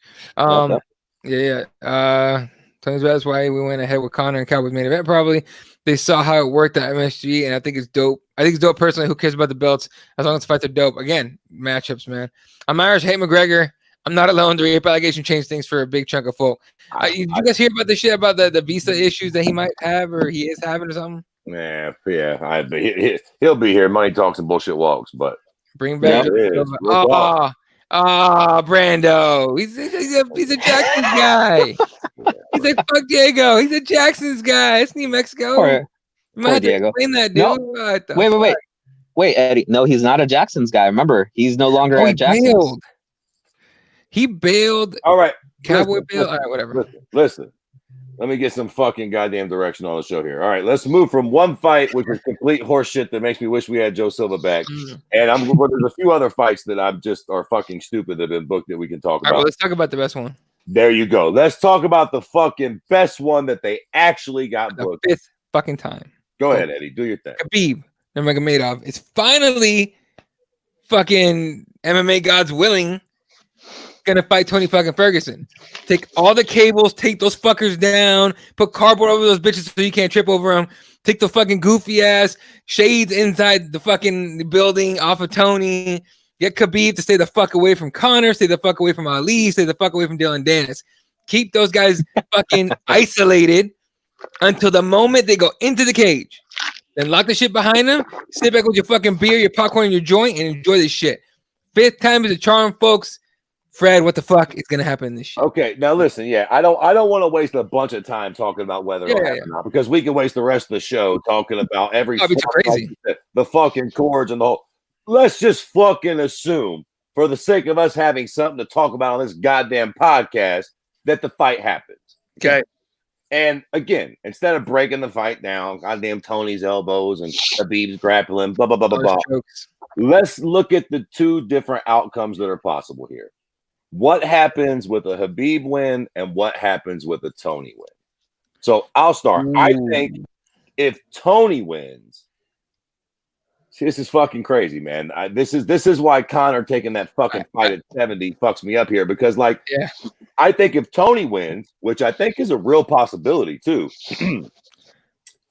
Speaker 2: That's why we went ahead with Conor and Cowboys main event. Probably they saw how it worked at MSG, and I think it's dope. I think it's dope personally. Who cares about the belts as long as the fights are dope? Again, matchups, man. I'm Irish. Hate McGregor. I'm not alone. The rape allegation changed things for a big chunk of folk. Did you guys hear about the shit about the visa issues that he might have or he is having or something?
Speaker 3: Yeah. He'll be here. Money talks and bullshit walks, but
Speaker 2: bring back. Brando. He's a Jackson guy. He's like, fuck Diego. He's a Jackson's guy. It's New Mexico.
Speaker 1: Poor
Speaker 2: You might have to
Speaker 1: Diego.
Speaker 2: explain that, dude.
Speaker 1: No. Wait, Eddie. No, he's not a Jackson's guy. Remember, he's no longer at Jackson's.
Speaker 2: He bailed.
Speaker 3: All right.
Speaker 2: Cowboy bailed. All right, whatever.
Speaker 3: Listen. Let me get some fucking goddamn direction on the show here. All right, let's move from one fight, which is complete horseshit that makes me wish we had Joe Silva back. And there's a few other fights that I'm just are fucking stupid that have been booked that we can talk about.
Speaker 2: Well, let's talk about the best one.
Speaker 3: There you go. Let's talk about the fucking best one that they actually got booked.
Speaker 2: The fifth fucking time.
Speaker 3: Go ahead, Eddie. Do your thing.
Speaker 2: Khabib Nurmagomedov is finally fucking MMA gods willing gonna fight Tony fucking Ferguson. Take all the cables, take those fuckers down, put cardboard over those bitches so you can't trip over them. Take the fucking goofy ass shades inside the fucking building off of Tony. Get Khabib to stay the fuck away from Conor, stay the fuck away from Ali, stay the fuck away from Dylan Dennis. Keep those guys fucking isolated until the moment they go into the cage. Then lock the shit behind them, sit back with your fucking beer, your popcorn, and your joint, and enjoy this shit. Fifth time is a charm, folks. Fred, what the fuck is gonna happen in this shit?
Speaker 3: Okay, now listen, I don't want to waste a bunch of time talking about whether it'll happen or not, because we can waste the rest of the show talking about every
Speaker 2: crazy.
Speaker 3: The fucking chords and the whole. Let's just fucking assume, for the sake of us having something to talk about on this goddamn podcast, that the fight happens.
Speaker 2: Okay.
Speaker 3: And again, instead of breaking the fight down, goddamn Tony's elbows and Khabib's grappling, blah blah blah blah blah. Let's look at the two different outcomes that are possible here. What happens with a Khabib win and what happens with a Tony win? So I'll start.
Speaker 2: Ooh.
Speaker 3: I think if Tony wins, see, this is fucking crazy, man. This is why Conor taking that fucking fight at 70 fucks me up here, because I think if Tony wins, which I think is a real possibility too,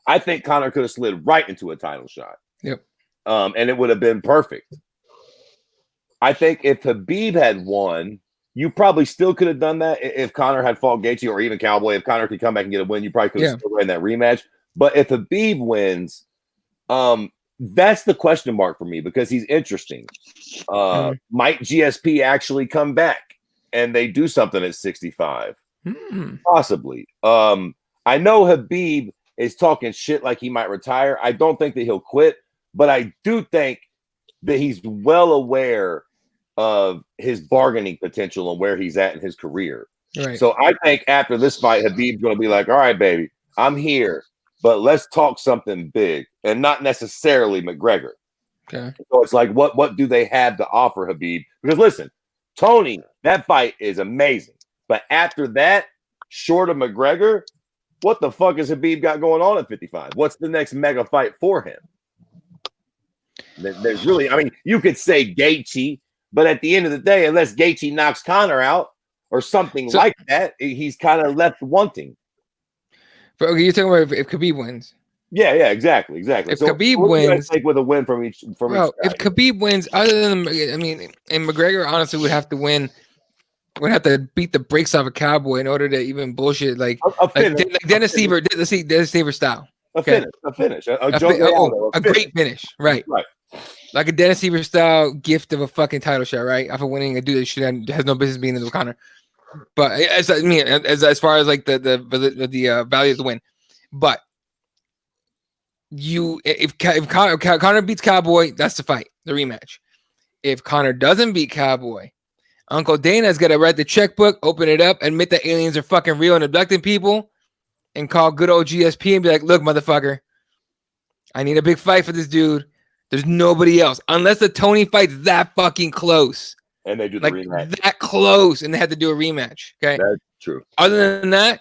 Speaker 3: I think Conor could have slid right into a title shot.
Speaker 2: Yep.
Speaker 3: And it would have been perfect. I think if Khabib had won, you probably still could have done that if Conor had fought Gaethje or even Cowboy. If Conor could come back and get a win, you probably could have still ran that rematch. But if Khabib wins, that's the question mark for me, because he's interesting. Might GSP actually come back and they do something at 65? Possibly. I know Khabib is talking shit like he might retire. I don't think that he'll quit, but I do think that he's well aware of his bargaining potential and where he's at in his career.
Speaker 2: Right.
Speaker 3: So I think after this fight, Khabib's going to be like, all right, baby, I'm here, but let's talk something big, and not necessarily McGregor.
Speaker 2: Okay.
Speaker 3: So it's like, what do they have to offer Khabib? Because listen, Tony, that fight is amazing. But after that, short of McGregor, what the fuck has Khabib got going on at 55? What's the next mega fight for him? There's really, I mean, you could say Gaethje, but at the end of the day, unless Gaethje knocks Conor out or something like that, he's kind of left wanting.
Speaker 2: Okay, you're talking about if Khabib wins.
Speaker 3: Yeah, exactly. If
Speaker 2: Khabib wins,
Speaker 3: take with a win from each.
Speaker 2: If Khabib wins, other than and McGregor honestly would have to win. Would have to beat the brakes off a Cowboy in order to even bullshit like Dennis Seaver style.
Speaker 3: A finish.
Speaker 2: A great finish, right? Like a Dennis Seaver style gift of a fucking title shot, right? After winning a dude that should has no business being in the Conor. But as far as like the value of the win, but if Conor beats Cowboy, that's the fight, the rematch. If Conor doesn't beat Cowboy, Uncle Dana's got to write the checkbook, open it up, admit that aliens are fucking real and abducting people, and call good old GSP and be like, look, motherfucker, I need a big fight for this dude. There's nobody else. Unless the Tony fight's that fucking close.
Speaker 3: And they do the rematch.
Speaker 2: That close, and they had to do a rematch. Okay.
Speaker 3: That's true.
Speaker 2: Other than that,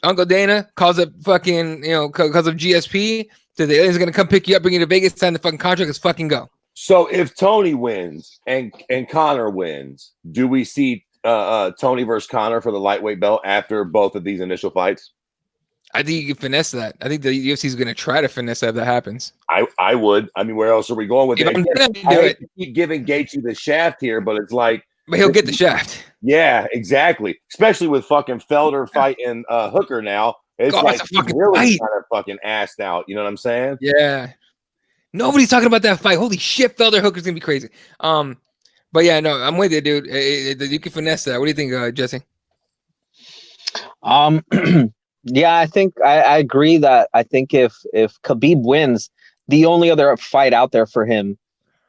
Speaker 2: Uncle Dana calls up fucking, because of GSP, says the aliens are going to come pick you up, bring you to Vegas, sign the fucking contract, let's fucking go.
Speaker 3: So if Tony wins and Conor wins, do we see Tony versus Conor for the lightweight belt after both of these initial fights?
Speaker 2: I think you can finesse that. I think the UFC is going to try to finesse that if that happens.
Speaker 3: I would. I mean, where else are we going with it? I hate to keep giving Gaethje the shaft here, but it's like.
Speaker 2: But he'll get the shaft.
Speaker 3: Yeah, exactly. Especially with fucking Felder fighting Hooker now. It's like really kind of fucking assed out. You know what I'm saying?
Speaker 2: Yeah. Nobody's talking about that fight. Holy shit, Felder Hooker's going to be crazy. But yeah, no, I'm with you, dude. You can finesse that. What do you think, Jesse?
Speaker 1: Yeah, I think I agree that I think if Khabib wins, the only other fight out there for him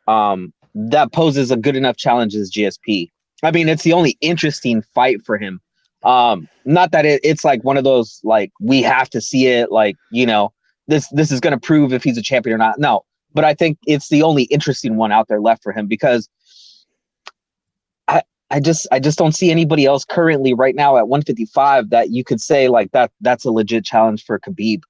Speaker 1: that poses a good enough challenge is GSP. I mean, it's the only interesting fight for him. Not that it's like one of those like we have to see it, like, you know, this is going to prove if he's a champion or not. No, but I think it's the only interesting one out there left for him because I just don't see anybody else currently right now at 155 that you could say like that's a legit challenge for Khabib.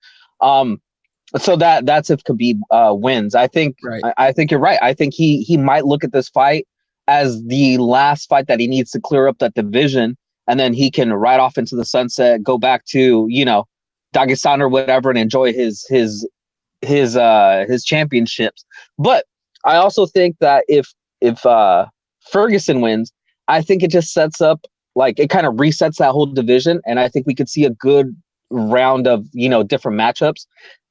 Speaker 1: So that's if Khabib wins. I think I think you're right. I think he might look at this fight as the last fight that he needs to clear up that division, and then he can ride off into the sunset, go back to, you know, Dagestan or whatever, and enjoy his championships. But I also think that if Ferguson wins, I think it just sets up, like, it kind of resets that whole division, and I think we could see a good round of, you know, different matchups.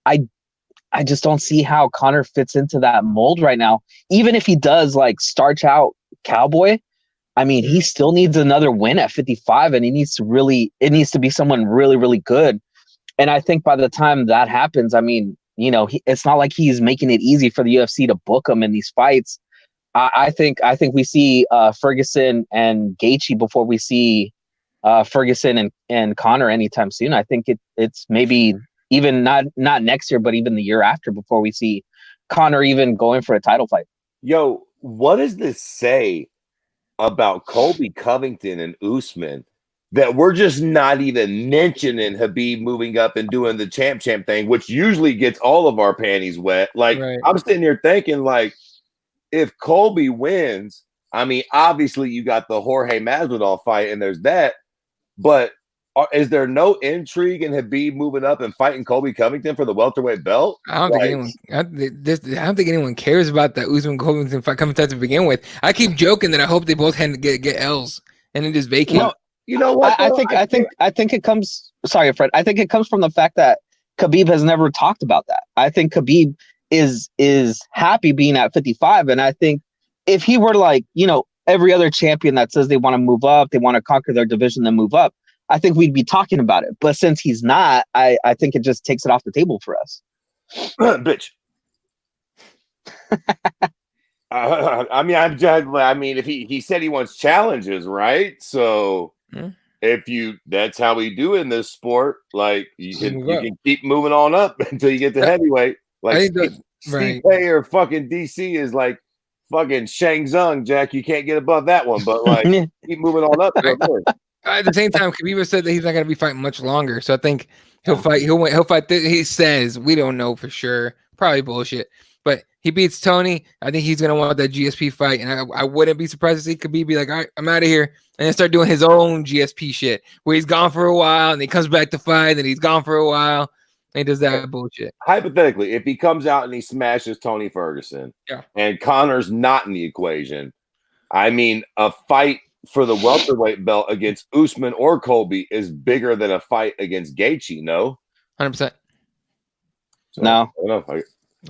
Speaker 1: I just don't see how Conor fits into that mold right now. Even if he does like starch out Cowboy, I mean, he still needs another win at 55, and it needs to be someone really, really good. And I think by the time that happens, I mean, you know, it's not like he's making it easy for the UFC to book him in these fights. I think we see Ferguson and Gaethje before we see Ferguson and Conor anytime soon. I think it's maybe even not next year, but even the year after before we see Conor even going for a title fight.
Speaker 3: Yo, what does this say about Colby Covington and Usman that we're just not even mentioning Khabib moving up and doing the champ thing, which usually gets all of our panties wet? Like, I'm sitting here thinking, like, if Colby wins, I mean, obviously you got the Jorge Masvidal fight, and there's that, but is there no intrigue in Khabib moving up and fighting Colby Covington for the welterweight belt?
Speaker 2: I don't think anyone cares about that Usman Covington fight coming to begin with. I keep joking that I hope they both had to get L's and then just vacate.
Speaker 1: No, you know what? I think it comes. Sorry, Fred. I think it comes from the fact that Khabib has never talked about that. I think Khabib is happy being at 55, and I think if he were like, you know, every other champion that says they want to move up, they want to conquer their division, then move up, I think we'd be talking about it. But since he's not, I think it just takes it off the table for us.
Speaker 3: Bitch. I mean, if he said he wants challenges, right? So that's how we do in this sport. Like, you can keep moving on up until you get to heavyweight. Like Steve Payer, fucking DC is like fucking Shang Tsung, Jack. You can't get above that one, but like keep moving on up.
Speaker 2: At the same time, Khabib said that he's not going to be fighting much longer, so I think he'll fight. He'll fight. He says, we don't know for sure. Probably bullshit. But he beats Tony. I think he's going to want that GSP fight, and I wouldn't be surprised to see Khabib be like, all right, I'm out of here, and then start doing his own GSP shit, where he's gone for a while, and he comes back to fight, and he's gone for a while, and he does that bullshit.
Speaker 3: Hypothetically, if he comes out and he smashes Tony Ferguson, and Conor's not in the equation, I mean, a fight for the welterweight belt against Usman or Colby is bigger than a fight against Gaethje, no?
Speaker 2: 100%.
Speaker 3: So,
Speaker 1: no.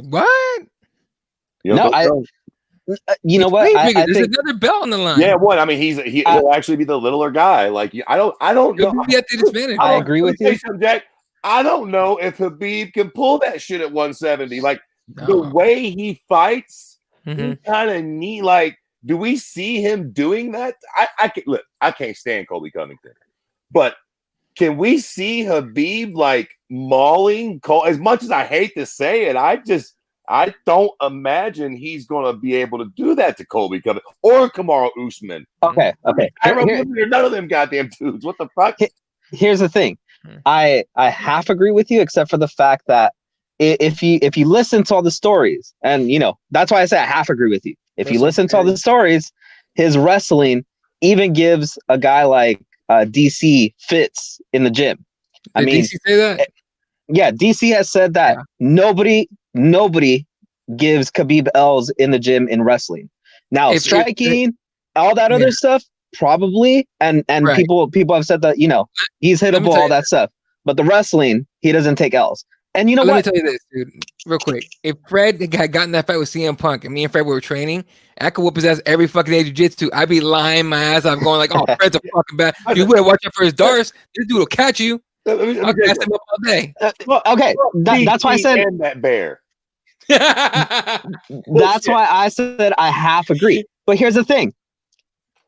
Speaker 2: What?
Speaker 1: You know what?
Speaker 2: There's another belt on the line.
Speaker 3: Yeah, what? I mean, he'll actually be the littler guy. Like, I don't know.
Speaker 2: I
Speaker 1: agree with you,
Speaker 3: Jack. I don't know if Khabib can pull that shit at 170. Like, the way he fights, he kind of need, like, do we see him doing that? I can't stand Colby Covington, but can we see Khabib like mauling Cole? As much as I hate to say it, I don't imagine he's going to be able to do that to Colby Covington or Kamaru Usman.
Speaker 1: Okay.
Speaker 3: I remember none of them goddamn dudes. What the fuck?
Speaker 1: Here's the thing. I half agree with you, except for the fact that if you listen to all the stories, and you know, that's why I say I half agree with you. If you listen to all the stories, his wrestling even gives a guy like DC fits in the gym.
Speaker 2: Did DC say that?
Speaker 1: Yeah, DC has said that nobody gives Khabib L's in the gym in wrestling. Now, striking, all that other stuff, probably, and people have said that, you know, he's hittable, all that stuff. But the wrestling, he doesn't take L's. And you know
Speaker 2: Let
Speaker 1: what?
Speaker 2: me tell you this, dude, real quick. If Fred had gotten that fight with CM Punk and me and Fred were training, I could whoop his ass every fucking day jiu-jitsu. I'd be lying my ass off going like, oh, Fred's a fucking bad. You better watch out for his darts. This dude will catch you. I'll gas him up all day.
Speaker 1: Okay, that's why I said
Speaker 3: and that bear.
Speaker 1: That's why I said I half agree. But here's the thing.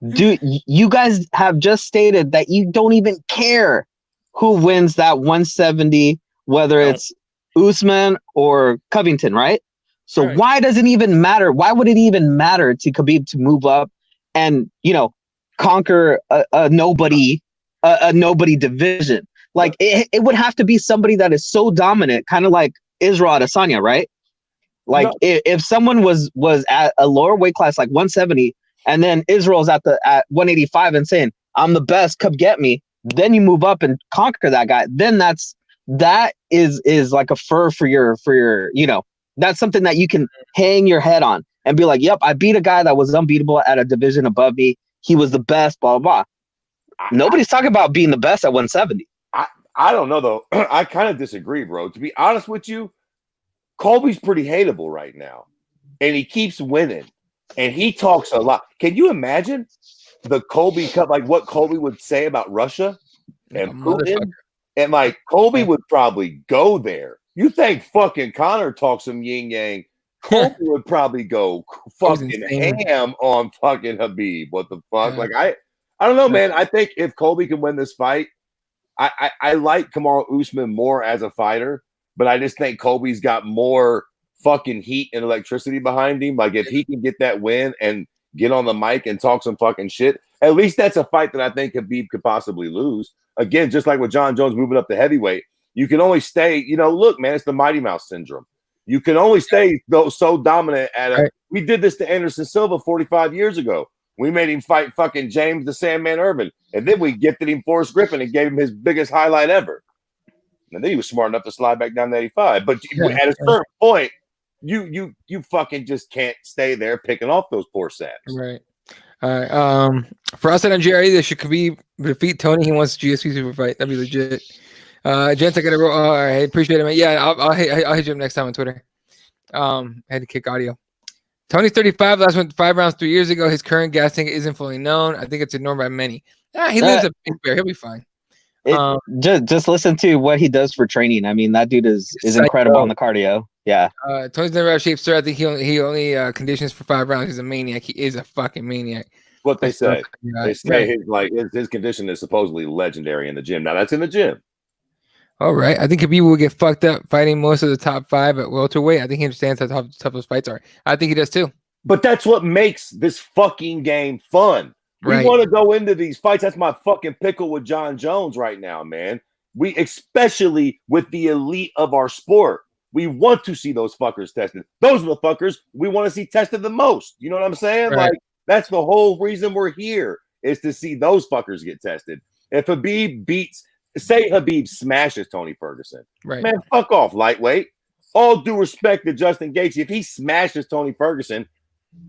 Speaker 1: You guys have just stated that you don't even care who wins that 170, whether it's Usman or Covington, right? So why does it even matter? Why would it even matter to Khabib to move up and, conquer a nobody division? Like it would have to be somebody that is so dominant, kind of like Israel Adesanya, right? Like if someone was at a lower weight class, like 170, and then Israel's at 185 and saying, I'm the best, come get me. Then you move up and conquer that guy. Then that is like a fur for your, that's something that you can hang your head on and be like, yep, I beat a guy that was unbeatable at a division above me. He was the best, blah, blah, blah. Nobody's talking about being the best at 170.
Speaker 3: I don't know, though. I kind of disagree, bro. To be honest with you, Colby's pretty hateable right now. And he keeps winning. And he talks a lot. Can you imagine the Colby Cup, like what Colby would say about Russia and Putin? And like Colby would probably go there. You think fucking Conor talks some yin yang? Colby would probably go fucking ham on fucking Khabib. What the fuck? Like I don't know, man. I think if Colby can win this fight, I like Kamaru Usman more as a fighter, but I just think Colby's got more fucking heat and electricity behind him. Like if he can get that win and get on the mic and talk some fucking shit, at least that's a fight that I think Khabib could possibly lose. Again, just like with John Jones moving up to heavyweight, you can only stay, look, man, it's the Mighty Mouse syndrome. You can only stay so dominant at we did this to Anderson Silva 45 years ago. We made him fight fucking James the Sandman Irvin. And then we gifted him Forrest Griffin and gave him his biggest highlight ever. And then he was smart enough to slide back down to 85. But at a certain point, you fucking just can't stay there picking off those poor saps.
Speaker 2: Right. All right. For us at NGRE, there should Khabib defeat Tony. He wants GSP super fight. That'd be legit. Gents, I gotta roll. All right, appreciate it, man. Yeah, I'll hit you up next time on Twitter. I had to kick audio. Tony's 35. Last went 5 rounds 3 years ago. His current gas tank isn't fully known. I think it's ignored by many. He lives a big bear. He'll be fine.
Speaker 1: Just listen to what he does for training. I mean, that dude is incredible on the cardio. Yeah.
Speaker 2: Tony's never out of shape, sir. I think he only conditions for 5 rounds. He's a maniac. He is a fucking maniac.
Speaker 3: What they say. They say his condition is supposedly legendary in the gym. Now that's in the gym.
Speaker 2: All right. I think Khabib will get fucked up fighting most of the top 5 at welterweight. I think he understands how tough those fights are. I think he does too.
Speaker 3: But that's what makes this fucking game fun. We want to go into these fights. That's my fucking pickle with John Jones right now, man. We, especially with the elite of our sport, we want to see those fuckers tested. Those are the fuckers we want to see tested the most. You know what I'm saying?
Speaker 2: Right.
Speaker 3: Like, that's the whole reason we're here, is to see those fuckers get tested. If Khabib say Khabib smashes Tony Ferguson, man, fuck off, lightweight. All due respect to Justin Gaethje, if he smashes Tony Ferguson,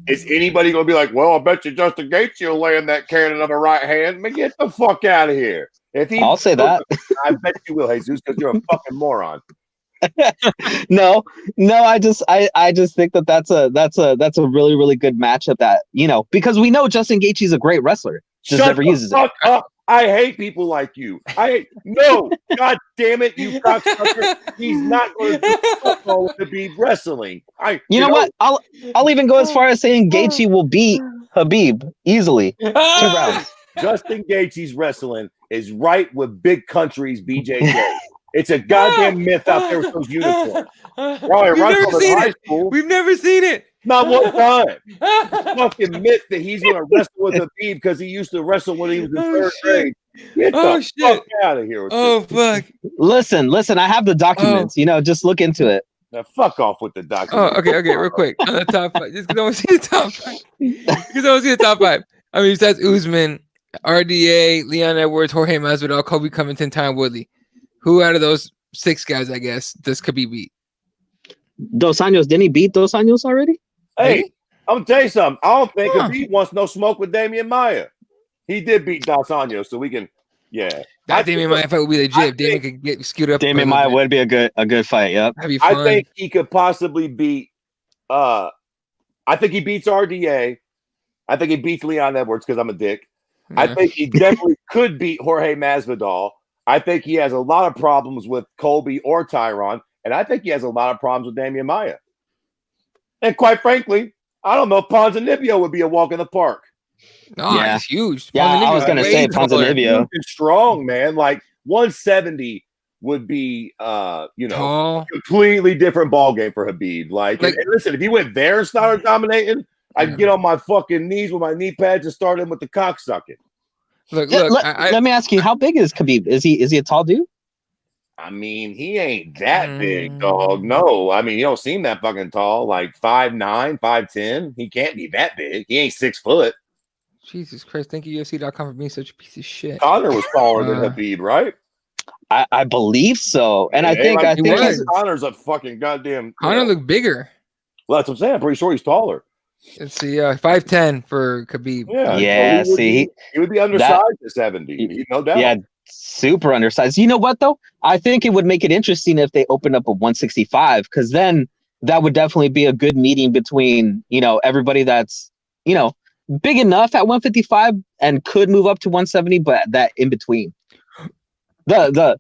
Speaker 3: is anybody going to be like, well, I bet you Justin Gaethje will land that cannon of a right hand? Man, get the fuck out of here.
Speaker 1: I'll say that.
Speaker 3: I bet you will, Jesus, because you're a fucking moron.
Speaker 1: No, I just think that's a really, really good matchup that, because we know Justin Gaethje is a great wrestler. Just never uses it.
Speaker 3: Up. I hate people like you. No, god damn it, you cocksucker. He's not going to be wrestling.
Speaker 1: You know what? I'll even go as far as saying Gaethje will beat Khabib easily. 2 rounds.
Speaker 3: Justin Gaethje's wrestling is right with Big Country's BJJ. It's a goddamn myth out there with those uniforms.
Speaker 2: We've never seen it.
Speaker 3: Not one time. Fucking myth that he's going to wrestle with Khabib because he used to wrestle when he was in 3rd grade. Get the fuck out of here.
Speaker 2: Fuck.
Speaker 1: Listen. I have the documents. Just look into it.
Speaker 3: Now, fuck off with the documents.
Speaker 2: Okay, real quick. On the top 5. Just because I want to see the top 5. I mean, besides Usman, RDA, Leon Edwards, Jorge Masvidal, Kobe Covington, Tyron Woodley. Who out of those 6 guys, I guess, does Khabib beat?
Speaker 1: Dos Anjos. Didn't he beat Dos Anjos already?
Speaker 3: Hey, I'm going to tell you something. I don't think Khabib wants no smoke with Damian Maia. He did beat Dos Anjos, so we can Yeah.
Speaker 2: That Damian Maia fight would be legit. If Damian could get skewed up.
Speaker 1: Damian Maia would be a good fight. Yep.
Speaker 2: That'd be fun.
Speaker 3: I think he could possibly beat. I think he beats RDA. I think he beats Leon Edwards because I'm a dick. Yeah. I think he definitely could beat Jorge Masvidal. I think he has a lot of problems with Colby or Tyron, and I think he has a lot of problems with Damian Maia. And quite frankly, I don't know if Ponzinibbio would be a walk in the park.
Speaker 2: No, yeah. He's huge.
Speaker 1: Yeah, I was going to say Ponzinibbio.
Speaker 3: Strong, man. Like 170 would be,
Speaker 2: tall.
Speaker 3: Completely different ball game for Khabib. Like and listen, if he went there and started dominating, I'd get on my fucking knees with my knee pads and start him with the cock sucking.
Speaker 2: Look,
Speaker 1: let me ask you, how big is Khabib? Is he a tall dude?
Speaker 3: I mean, he ain't that big, dog. No, I mean, you don't seem that fucking tall. Like 5'9", 5'10". He can't be that big. He ain't 6 foot.
Speaker 2: Jesus Christ! Thank you, UFC.com, for being such a piece of shit.
Speaker 3: Conor was taller than Khabib, right?
Speaker 1: I believe so, and
Speaker 3: yeah,
Speaker 1: I think
Speaker 3: Conor's a fucking goddamn.
Speaker 2: Conor looked bigger.
Speaker 3: Well, that's what I'm saying. I'm pretty sure he's taller.
Speaker 2: Let's see, 5'10" for Khabib.
Speaker 1: Yeah.
Speaker 3: So he would be undersized at 70, no doubt.
Speaker 1: Yeah, super undersized. You know what though? I think it would make it interesting if they opened up a 165, because then that would definitely be a good meeting between everybody that's big enough at 155 and could move up to 170, but that in between. The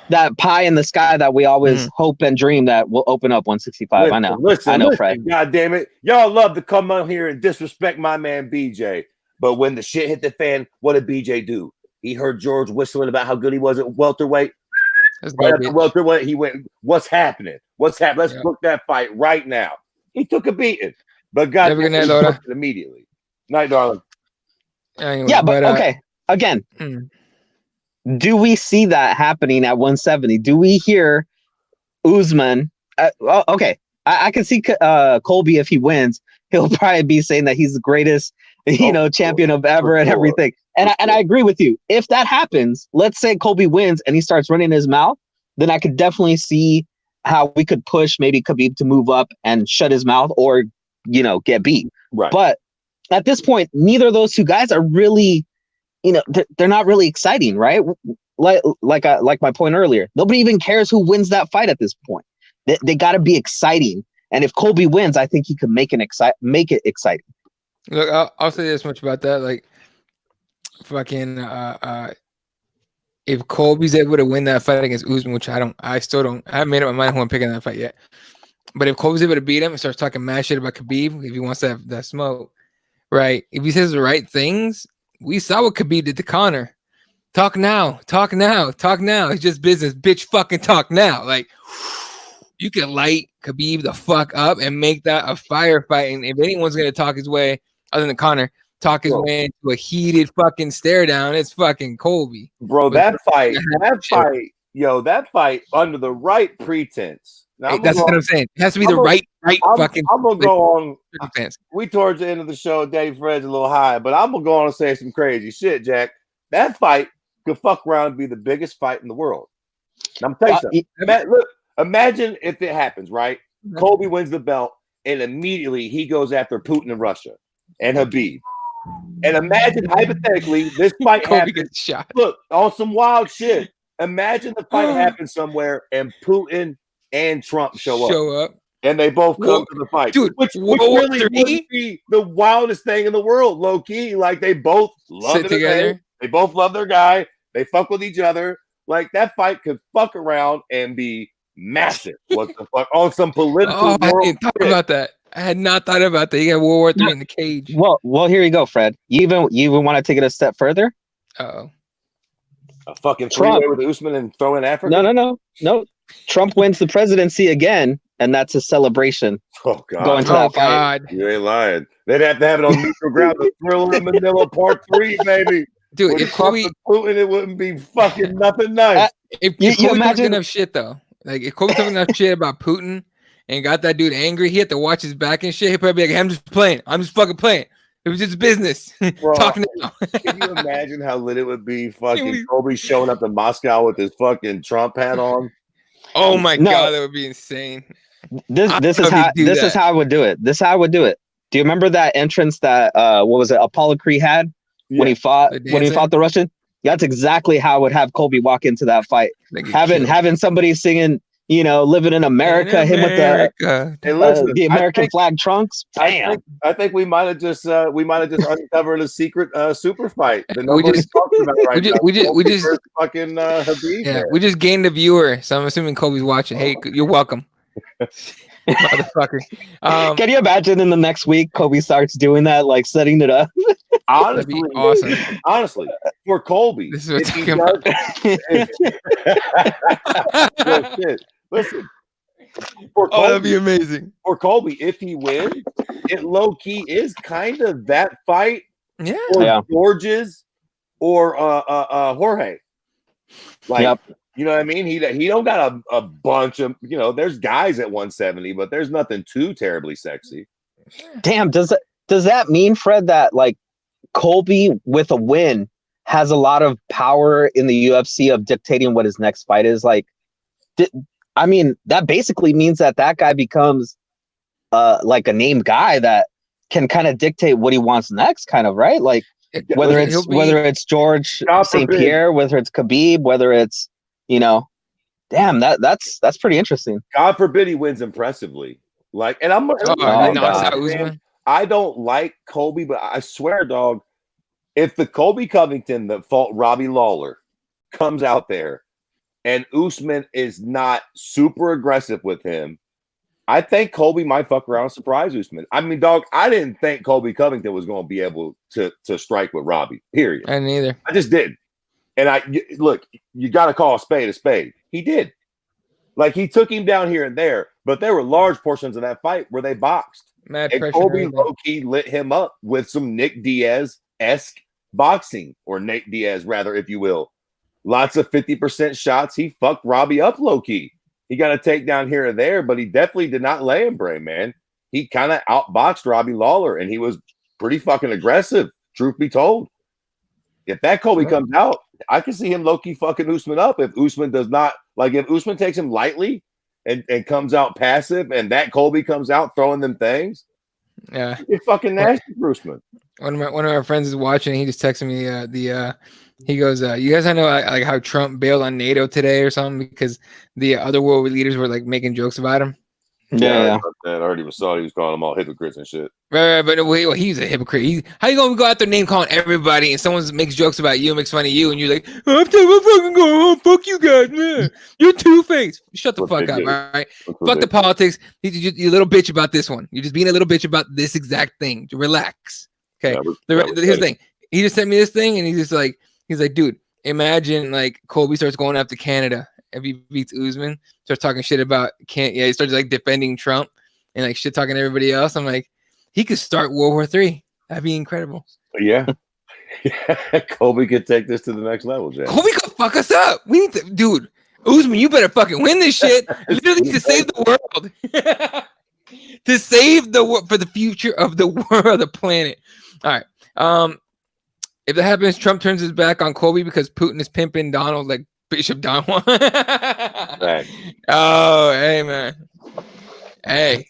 Speaker 1: that pie in the sky that we always hope and dream that will open up 165. I know, Fred.
Speaker 3: God damn it. Y'all love to come on here and disrespect my man BJ. But when the shit hit the fan, what did BJ do? He heard George whistling about how good he was at welterweight. Right after welterweight, he went, what's happening? Let's book that fight right now. He took a beating. But God damn it, immediately. Night, darling.
Speaker 2: Anyway,
Speaker 1: yeah, but okay. Again. Do we see that happening at 170? Do we hear Usman? Okay, I can see Colby if he wins. He'll probably be saying that he's the greatest, champion of ever and everything. And I agree with you. If that happens, let's say Colby wins and he starts running his mouth, then I could definitely see how we could push maybe Khabib to move up and shut his mouth or get beat.
Speaker 3: Right.
Speaker 1: But at this point, neither of those two guys are really. They're not really exciting, right? Like my point earlier, nobody even cares who wins that fight at this point. They got to be exciting, and if Colby wins, I think he could make it exciting.
Speaker 2: Look, I'll say this much about that: like, fucking, if Colby's able to win that fight against Usman, which I haven't made up my mind who I'm picking that fight yet. But if Colby's able to beat him and starts talking mad shit about Khabib, if he wants to have that smoke, right? If he says the right things. We saw what Khabib did to Conor. Talk now. It's just business. Bitch, fucking talk now. Like, you can light Khabib the fuck up and make that a firefight. And if anyone's going to talk his way, other than Conor, way into a heated fucking stare down, it's fucking Colby.
Speaker 3: Bro, that fight, under the right pretense.
Speaker 2: Now, that's what I'm saying. It has to be the right fucking.
Speaker 3: I'm gonna go on. We towards the end of the show, Dave Fred's a little high, but I'm gonna go on and say some crazy shit, Jack. That fight could fuck around and be the biggest fight in the world. Now, I'm tell you something. Look, imagine if it happens, right? Colby wins the belt, and immediately he goes after Putin in Russia and Khabib. And imagine hypothetically this fight happens.
Speaker 2: Shot.
Speaker 3: Look, on some wild shit. Imagine the fight happens somewhere and Putin and Trump show up, and they both come to the fight,
Speaker 2: dude.
Speaker 3: Which really would be the wildest thing in the world, low key. Like they both love together. They both love their guy. They fuck with each other. Like that fight could fuck around and be massive. What the fuck on some political?
Speaker 2: I didn't talk about that. I had not thought about that. You got World War III in the cage.
Speaker 1: Well, here you go, Fred. You even want to take it a step further?
Speaker 2: Uh-oh.
Speaker 3: A fucking Trump with Usman and throw in Africa?
Speaker 1: No. Trump wins the presidency again, and that's a celebration.
Speaker 3: Oh God!
Speaker 1: Going to that fight.
Speaker 3: You ain't lying. They'd have to have it on neutral ground. The Thrill in Manila Part 3, baby.
Speaker 2: Dude, if Kobe
Speaker 3: Putin, it wouldn't be fucking nothing nice.
Speaker 2: If Kobe imagine enough shit though, like if Kobe talking enough shit about Putin and got that dude angry, he had to watch his back and shit. He'd probably be like, "I'm just playing. I'm just fucking playing. It was just business."
Speaker 3: Bro,
Speaker 2: talking now.
Speaker 3: Can you imagine how lit it would be? Fucking Kobe showing up to Moscow with his fucking Trump hat on.
Speaker 2: Oh my God, that would be insane.
Speaker 1: This is how I would do it. This is how I would do it. Do you remember that entrance that Apollo Creed had when he fought the Russian? That's exactly how I would have Colby walk into that fight. Having somebody singing, living in America, him with the American flag trunks. Bam.
Speaker 3: I think we might have just uncovered a secret super fight that nobody's talking about right now. We just fucking Habib.
Speaker 2: Yeah, we just gained a viewer, so I'm assuming Colby's watching. Hey, you're welcome. Motherfucker.
Speaker 1: Can you imagine in the next week Colby starts doing that, like setting it up?
Speaker 3: Honestly, awesome. Honestly, for Colby,
Speaker 2: this is what I'm talking
Speaker 3: about. Listen, for Colby,
Speaker 2: that'd be amazing.
Speaker 3: For Colby, if he wins, it low key is kind of that fight.
Speaker 2: Yeah.
Speaker 3: George's or Jorge. Like, you know what I mean? He don't got a bunch of, there's guys at 170, but there's nothing too terribly sexy.
Speaker 1: Damn, does that mean, Fred, that like Colby with a win has a lot of power in the UFC of dictating what his next fight is? Like, that basically means that guy becomes like a named guy that can kind of dictate what he wants next, kind of, right? Like whether it's George St. Pierre, whether it's Khabib, whether it's damn, that's pretty interesting.
Speaker 3: God forbid he wins impressively. Like, and I don't like Colby, but I swear, dog, if the Colby Covington that fought Robbie Lawler comes out there and Usman is not super aggressive with him, I think Colby might fuck around and surprise Usman. I mean, dog, I didn't think Colby Covington was going to be able to strike with Robbie, period.
Speaker 2: I didn't either.
Speaker 3: I just didn't. And look, you got to call a spade a spade. He did. Like, he took him down here and there, but there were large portions of that fight where they boxed.
Speaker 2: Mad
Speaker 3: and Colby low-key lit him up with some Nick Diaz-esque boxing, or Nate Diaz, rather, if you will. Lots of 50% shots. He fucked Robbie up low-key. He got a takedown here and there, but he definitely did not lay him, Bray, man. He kind of outboxed Robbie Lawler, and he was pretty fucking aggressive, truth be told. If that Colby comes out, I can see him low-key fucking Usman up if Usman does not, like, if Usman takes him lightly and comes out passive and that Colby comes out throwing them things, it's fucking nasty for Usman.
Speaker 2: One of our friends is watching. He just texted me he goes, you guys know like how Trump bailed on NATO today or something because the other world leaders were like making jokes about him.
Speaker 3: Yeah. I already saw he was calling them all hypocrites and shit.
Speaker 2: Right, but he's a hypocrite. How you gonna go out there name calling everybody and someone makes jokes about you, makes fun of you, and you're like, I'm fucking going home. Fuck you guys, man. You're two-faced. Shut the fuck up, all right? Fuck the politics. You little bitch about this one. You're just being a little bitch about this exact thing. Relax. Okay. Here's the thing. He just sent me this thing, and he's like, dude, imagine like Colby starts going after Canada. If he beats Usman, starts talking shit about he starts like defending Trump and like shit talking to everybody else. I'm like, he could start World War III. That'd be incredible.
Speaker 3: Yeah. Colby could take this to the next level, Jay.
Speaker 2: Colby could fuck us up. We need to, dude. Usman, you better fucking win this shit. Literally to save the world. To save the world for the future of the world, the planet. All right. If that happens, Trump turns his back on Colby because Putin is pimping Donald like Bishop Don Juan.
Speaker 3: Right.
Speaker 2: Oh, hey, man. Hey.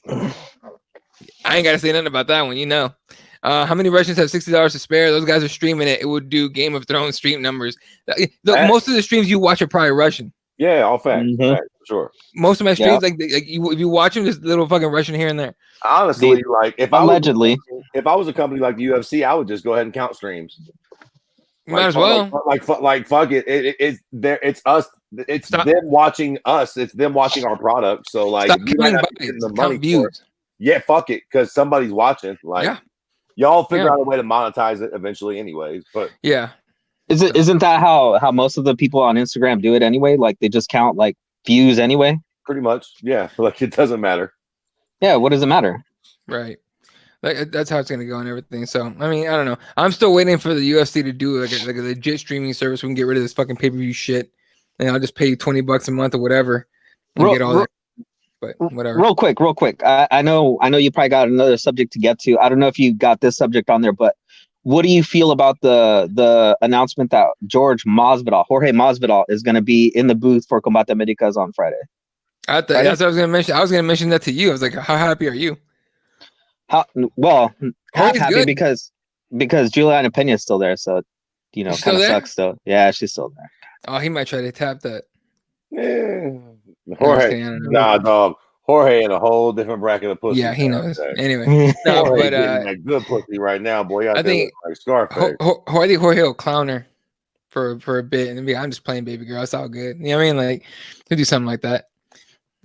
Speaker 2: I ain't got to say nothing about that one, How many Russians have $60 to spare? Those guys are streaming it. It would do Game of Thrones stream numbers. Most of the streams you watch are probably Russian.
Speaker 3: Yeah, all facts. Mm-hmm. Fact, for sure.
Speaker 2: Most of my streams, if you watch them, there's little fucking Russian here and there.
Speaker 3: Honestly, like if I was a company like the UFC, I would just go ahead and count streams.
Speaker 2: Might as well.
Speaker 3: Like fuck it. It's there. It's us. It's them watching us. It's them watching our product. So like,
Speaker 2: you might not be getting the money for it.
Speaker 3: Yeah, fuck it, because somebody's watching. Like, y'all figure out a way to monetize it eventually, anyways. But
Speaker 1: isn't that how most of the people on Instagram do it anyway? Like they just count like views anyway.
Speaker 3: Pretty much, yeah. Like it doesn't matter.
Speaker 1: Yeah, what does it matter?
Speaker 2: Right. Like that's how it's gonna go and everything. So I mean, I don't know. I'm still waiting for the UFC to do like a legit streaming service. We can get rid of this fucking pay-per-view shit, and I'll just pay you $20 a month or whatever and get all that. But whatever. Real
Speaker 1: quick. I know you probably got another subject to get to. I don't know if you got this subject on there, but what do you feel about the announcement that Jorge Masvidal is going to be in the booth for Combate Americas on Friday?
Speaker 2: That's what I was going to mention. I was going to mention that to you. I was like, how happy are you?
Speaker 1: Happy because Juliana Pena is still there, so kind of sucks though. Yeah, she's still there.
Speaker 2: Oh, he might try to tap that.
Speaker 3: Jorge, nah, dog. Jorge in a whole different bracket of pussy.
Speaker 2: Yeah, he knows. Anyway, no,
Speaker 3: but that good pussy right now, boy. I think like Scarface.
Speaker 2: I think Jorge will clown her for a bit, and I'm just playing baby girl. It's all good. You know what I mean? Like he'll do something like that.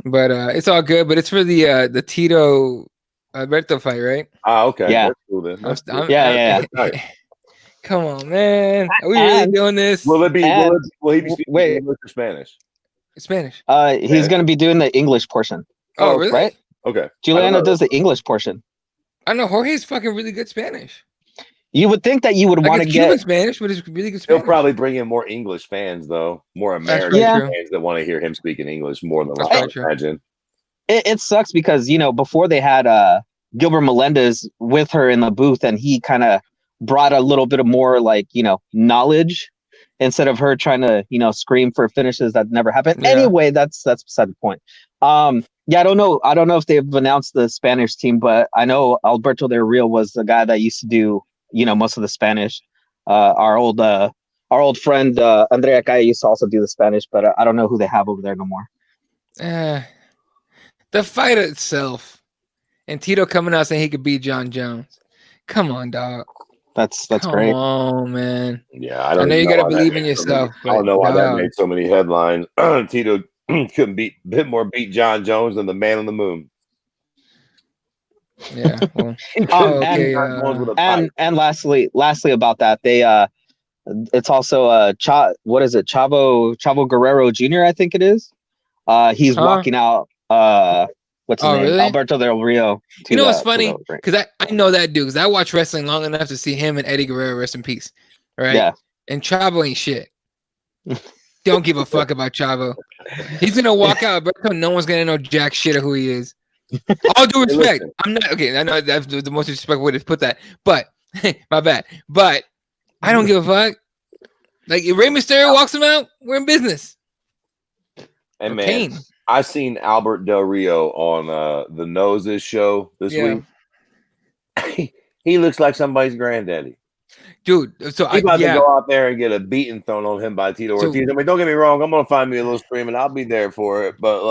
Speaker 2: But it's all good. But it's for the Tito Alberto fight, right?
Speaker 3: Okay.
Speaker 1: Yeah.
Speaker 3: That's cool then. That's cool.
Speaker 1: Yeah.
Speaker 2: Come on, man. Are we really doing this?
Speaker 3: Will he be speaking English or Spanish?
Speaker 2: Spanish.
Speaker 1: He's going to be doing the English portion.
Speaker 2: Oh, really?
Speaker 1: Right?
Speaker 3: Okay.
Speaker 1: Juliana does the English portion.
Speaker 2: I know Jorge's fucking really good Spanish.
Speaker 1: You would think that you would want to
Speaker 2: get Spanish, but it's really good Spanish.
Speaker 3: He'll probably bring in more English fans, though, more American fans that want to hear him speaking English more than I imagine.
Speaker 1: It sucks because before they had Gilbert Melendez with her in the booth, and he kind of brought a little bit of more knowledge instead of her trying to scream for finishes that never happened. Yeah. Anyway, that's beside the point. I don't know if they've announced the Spanish team, but I know Alberto Del Rio was the guy that used to do most of the Spanish. Our old friend Andrea Calle used to also do the Spanish, but I don't know who they have over there no more.
Speaker 2: The fight itself, and Tito coming out saying he could beat John Jones. Come on, dog.
Speaker 1: That's great.
Speaker 2: Come on, man.
Speaker 3: Yeah, I
Speaker 2: know you gotta believe in yourself.
Speaker 3: I don't know why that made so many headlines. Tito couldn't beat John Jones than the Man on the Moon.
Speaker 2: Yeah. Well,
Speaker 1: and lastly about that, they it's also Chavo Guerrero Jr. I think it is. He's walking out. What's his name?
Speaker 2: Really?
Speaker 1: Alberto Del Rio.
Speaker 2: You know what's funny? Because I know that dude. Because I watch wrestling long enough to see him and Eddie Guerrero, rest in peace. Right? Yeah. And Chavo ain't shit. Don't give a fuck about Chavo. He's gonna walk out, Alberto. No one's gonna know jack shit of who he is. All due respect. I'm not okay. I know that's the most disrespectful way to put that, but my bad. But I don't give a fuck. Like if Rey Mysterio walks him out, we're in business.
Speaker 3: And man, I seen Albert Del Rio on the Noses show this week. He looks like somebody's granddaddy.
Speaker 2: Dude, so
Speaker 3: he's about to go out there and get a beating thrown on him by Tito Ortiz. I mean, don't get me wrong, I'm gonna find me a little stream and I'll be there for it. But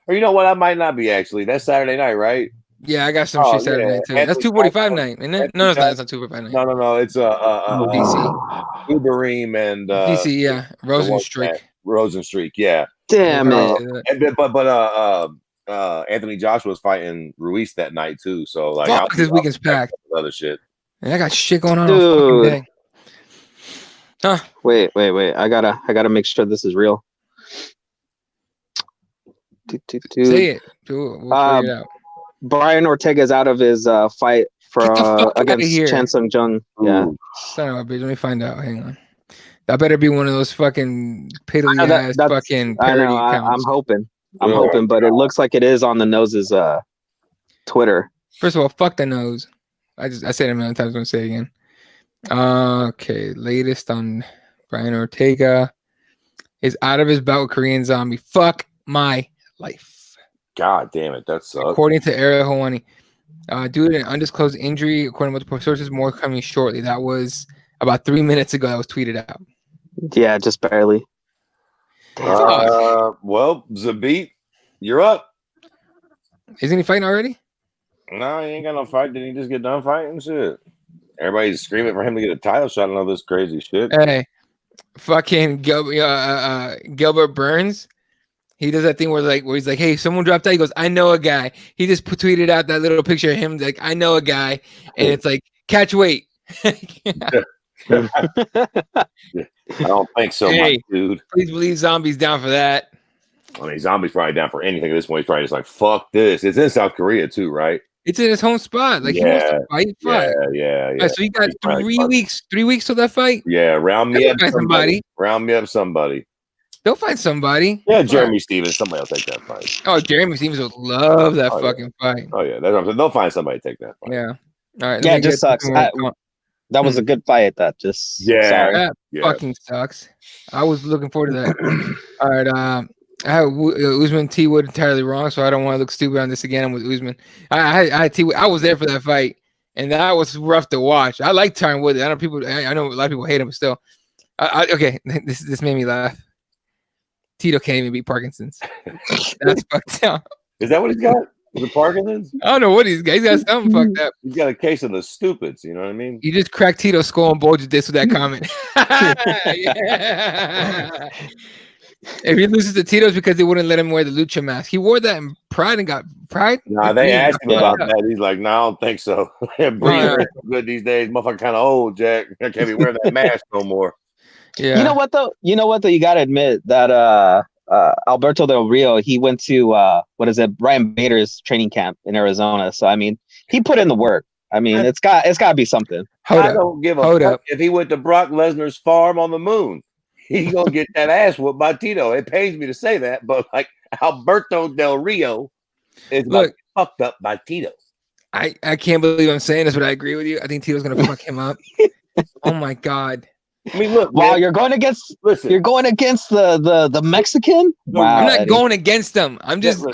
Speaker 3: or you know what? I might not be actually. That's Saturday night, right?
Speaker 2: Yeah, I got some shit Saturday night too. That's 2:45 night, isn't it? No, it's not. It's not 2:45 night.
Speaker 3: No. It's DC, Ubereem and
Speaker 2: DC, yeah,
Speaker 3: Rosenstreak, yeah.
Speaker 1: Damn it!
Speaker 3: But Anthony Joshua's fighting Ruiz that night too. So like,
Speaker 2: this weekend's packed.
Speaker 3: Other shit.
Speaker 2: Man, I got shit going on all fucking day. Huh?
Speaker 1: Wait. I gotta make sure this is real.
Speaker 2: Say it. We'll figure it out.
Speaker 1: Brian Ortega's out of his fight for against Chan Sung Jung. Yeah.
Speaker 2: Son of a bitch. Let me find out. Hang on. That better be one of those fucking piddly ass fucking parody accounts.
Speaker 1: I'm hoping, but it looks like it is on the Nose's Twitter.
Speaker 2: First of all, fuck the Nose. I said it a million times. I'm gonna say it again. Okay, latest on Brian Ortega is out of his bout with Korean Zombie. Fuck my life.
Speaker 3: God damn it, that sucks.
Speaker 2: According to Ariel Hawani, due to an undisclosed injury, according to multiple sources, more coming shortly. That was about 3 minutes ago. That was tweeted out.
Speaker 1: Yeah, just barely.
Speaker 3: Well, Zabit, you're up.
Speaker 2: Isn't he fighting already?
Speaker 3: No, he ain't got no fight. Didn't he just get done fighting? Shit. Everybody's screaming for him to get a title shot and all this crazy shit.
Speaker 2: Hey, fucking Gilbert Burns. He does that thing where he's like, hey, someone dropped out. He goes, I know a guy. He just tweeted out that little picture of him. Like, I know a guy. And it's like, catch weight.
Speaker 3: I don't think so, much, dude.
Speaker 2: Please believe Zombie's down for that.
Speaker 3: I mean, Zombie's probably down for anything at this point. He's probably just like, fuck this. It's in South Korea too, right?
Speaker 2: It's in his home spot. Like, he wants to fight.
Speaker 3: Yeah.
Speaker 2: Right, so you got 3 weeks. 3 weeks till that fight?
Speaker 3: Yeah, round me up somebody. Round me up somebody.
Speaker 2: They'll find somebody.
Speaker 3: Yeah, Jeremy Stevens. Somebody will take that fight.
Speaker 2: Oh, Jeremy Stevens would love that fucking fight.
Speaker 3: Oh, yeah. That's what I'm saying. They'll find somebody to take that fight.
Speaker 2: Yeah. All right.
Speaker 1: Yeah, it just sucks. That was a good fight. That just
Speaker 2: fucking sucks. I was looking forward to that. All right. I had Usman T Wood entirely wrong, so I don't want to look stupid on this again. I'm with Usman. I had T Wood. I was there for that fight, and that was rough to watch. I like Tyron Woodley. I know a lot of people hate him, but still. Okay, this made me laugh. Tito can't even beat Parkinson's. That's fucked up.
Speaker 3: Is that what he's got? The Parkinson's?
Speaker 2: I don't know what he's got. He's got something fucked up.
Speaker 3: He's got a case of the stupids. You know what I mean?
Speaker 2: You just cracked Tito's skull and bulged this with that comment. Yeah. If he loses to Tito's because they wouldn't let him wear the lucha mask. He wore that in Pride and got Pride.
Speaker 3: Nah, they asked him about that. He's like, "No, I don't think so. Breathing is so good these days. Motherfucker, kind of old, Jack. I can't be wearing that mask no more."
Speaker 1: Yeah. You know what though? You got to admit that Alberto Del Rio, he went to Brian Bader's training camp in Arizona. So I mean, he put in the work. I mean, it's got to be something.
Speaker 3: I don't give a fuck if he went to Brock Lesnar's farm on the moon. He's gonna get that ass whooped by Tito. It pains me to say that, but like Alberto Del Rio is fucked up by Tito.
Speaker 2: I can't believe I'm saying this, but I agree with you. I think Tito's gonna fuck him up. Oh my god.
Speaker 3: I mean, look.
Speaker 1: Wow, you're going against the Mexican. Wow,
Speaker 2: I'm not going against them. This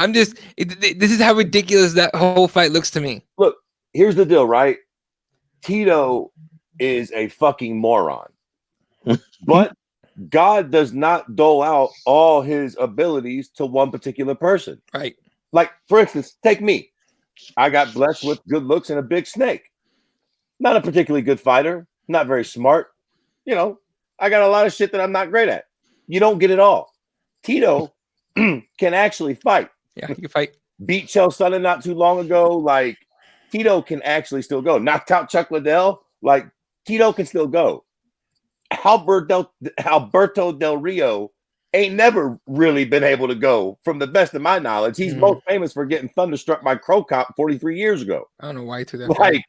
Speaker 2: is how ridiculous that whole fight looks to me.
Speaker 3: Look, here's the deal, right? Tito is a fucking moron, but God does not dole out all his abilities to one particular person.
Speaker 2: Right.
Speaker 3: Like, for instance, take me. I got blessed with good looks and a big snake. Not a particularly good fighter. Not very smart. You know, I got a lot of shit that I'm not great at. You don't get it all. Tito can actually fight.
Speaker 2: Yeah, he can fight. Beat
Speaker 3: Chael Sonnen not too long ago. Like, Tito can actually still go. Knocked out Chuck Liddell. Like, Tito can still go. Alberto Del Rio ain't never really been able to go, from the best of my knowledge. He's most famous for getting thunderstruck by Crow Cop 43 years ago.
Speaker 2: I don't know why he took that.
Speaker 3: Like,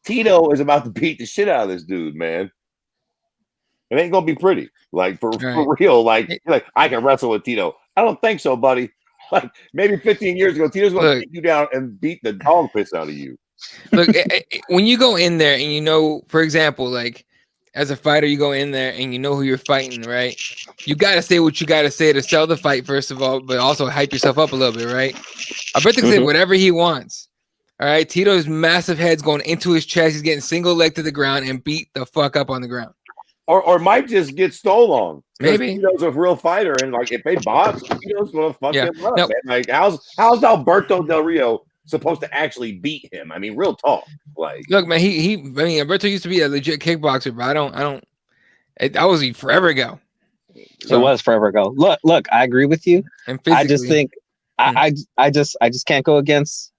Speaker 3: Tito is about to beat the shit out of this dude, man. It ain't gonna be pretty. Like, for real. Like I can wrestle with Tito. I don't think so, buddy. Like, maybe 15 years ago, Tito's gonna take you down and beat the dog piss out of you.
Speaker 2: Look, when you go in there and you know, for example, like, as a fighter, you go in there and you know who you're fighting, right? You got to say what you got to say to sell the fight, first of all, but also hype yourself up a little bit, right? Alberto can say whatever he wants. All right? Tito's massive head's going into his chest. He's getting single leg to the ground and beat the fuck up on the ground.
Speaker 3: Or might just get stole on.
Speaker 2: Maybe.
Speaker 3: Tito's a real fighter, and like, if they box, Tito's going to fuck him up. Man. Like, how's Alberto Del Rio supposed to actually beat him? I mean, real talk. Like,
Speaker 2: look, man, Alberto used to be a legit kickboxer, but that was forever ago.
Speaker 1: So, it was forever ago. Look, I agree with you. And I just think I just can't go against,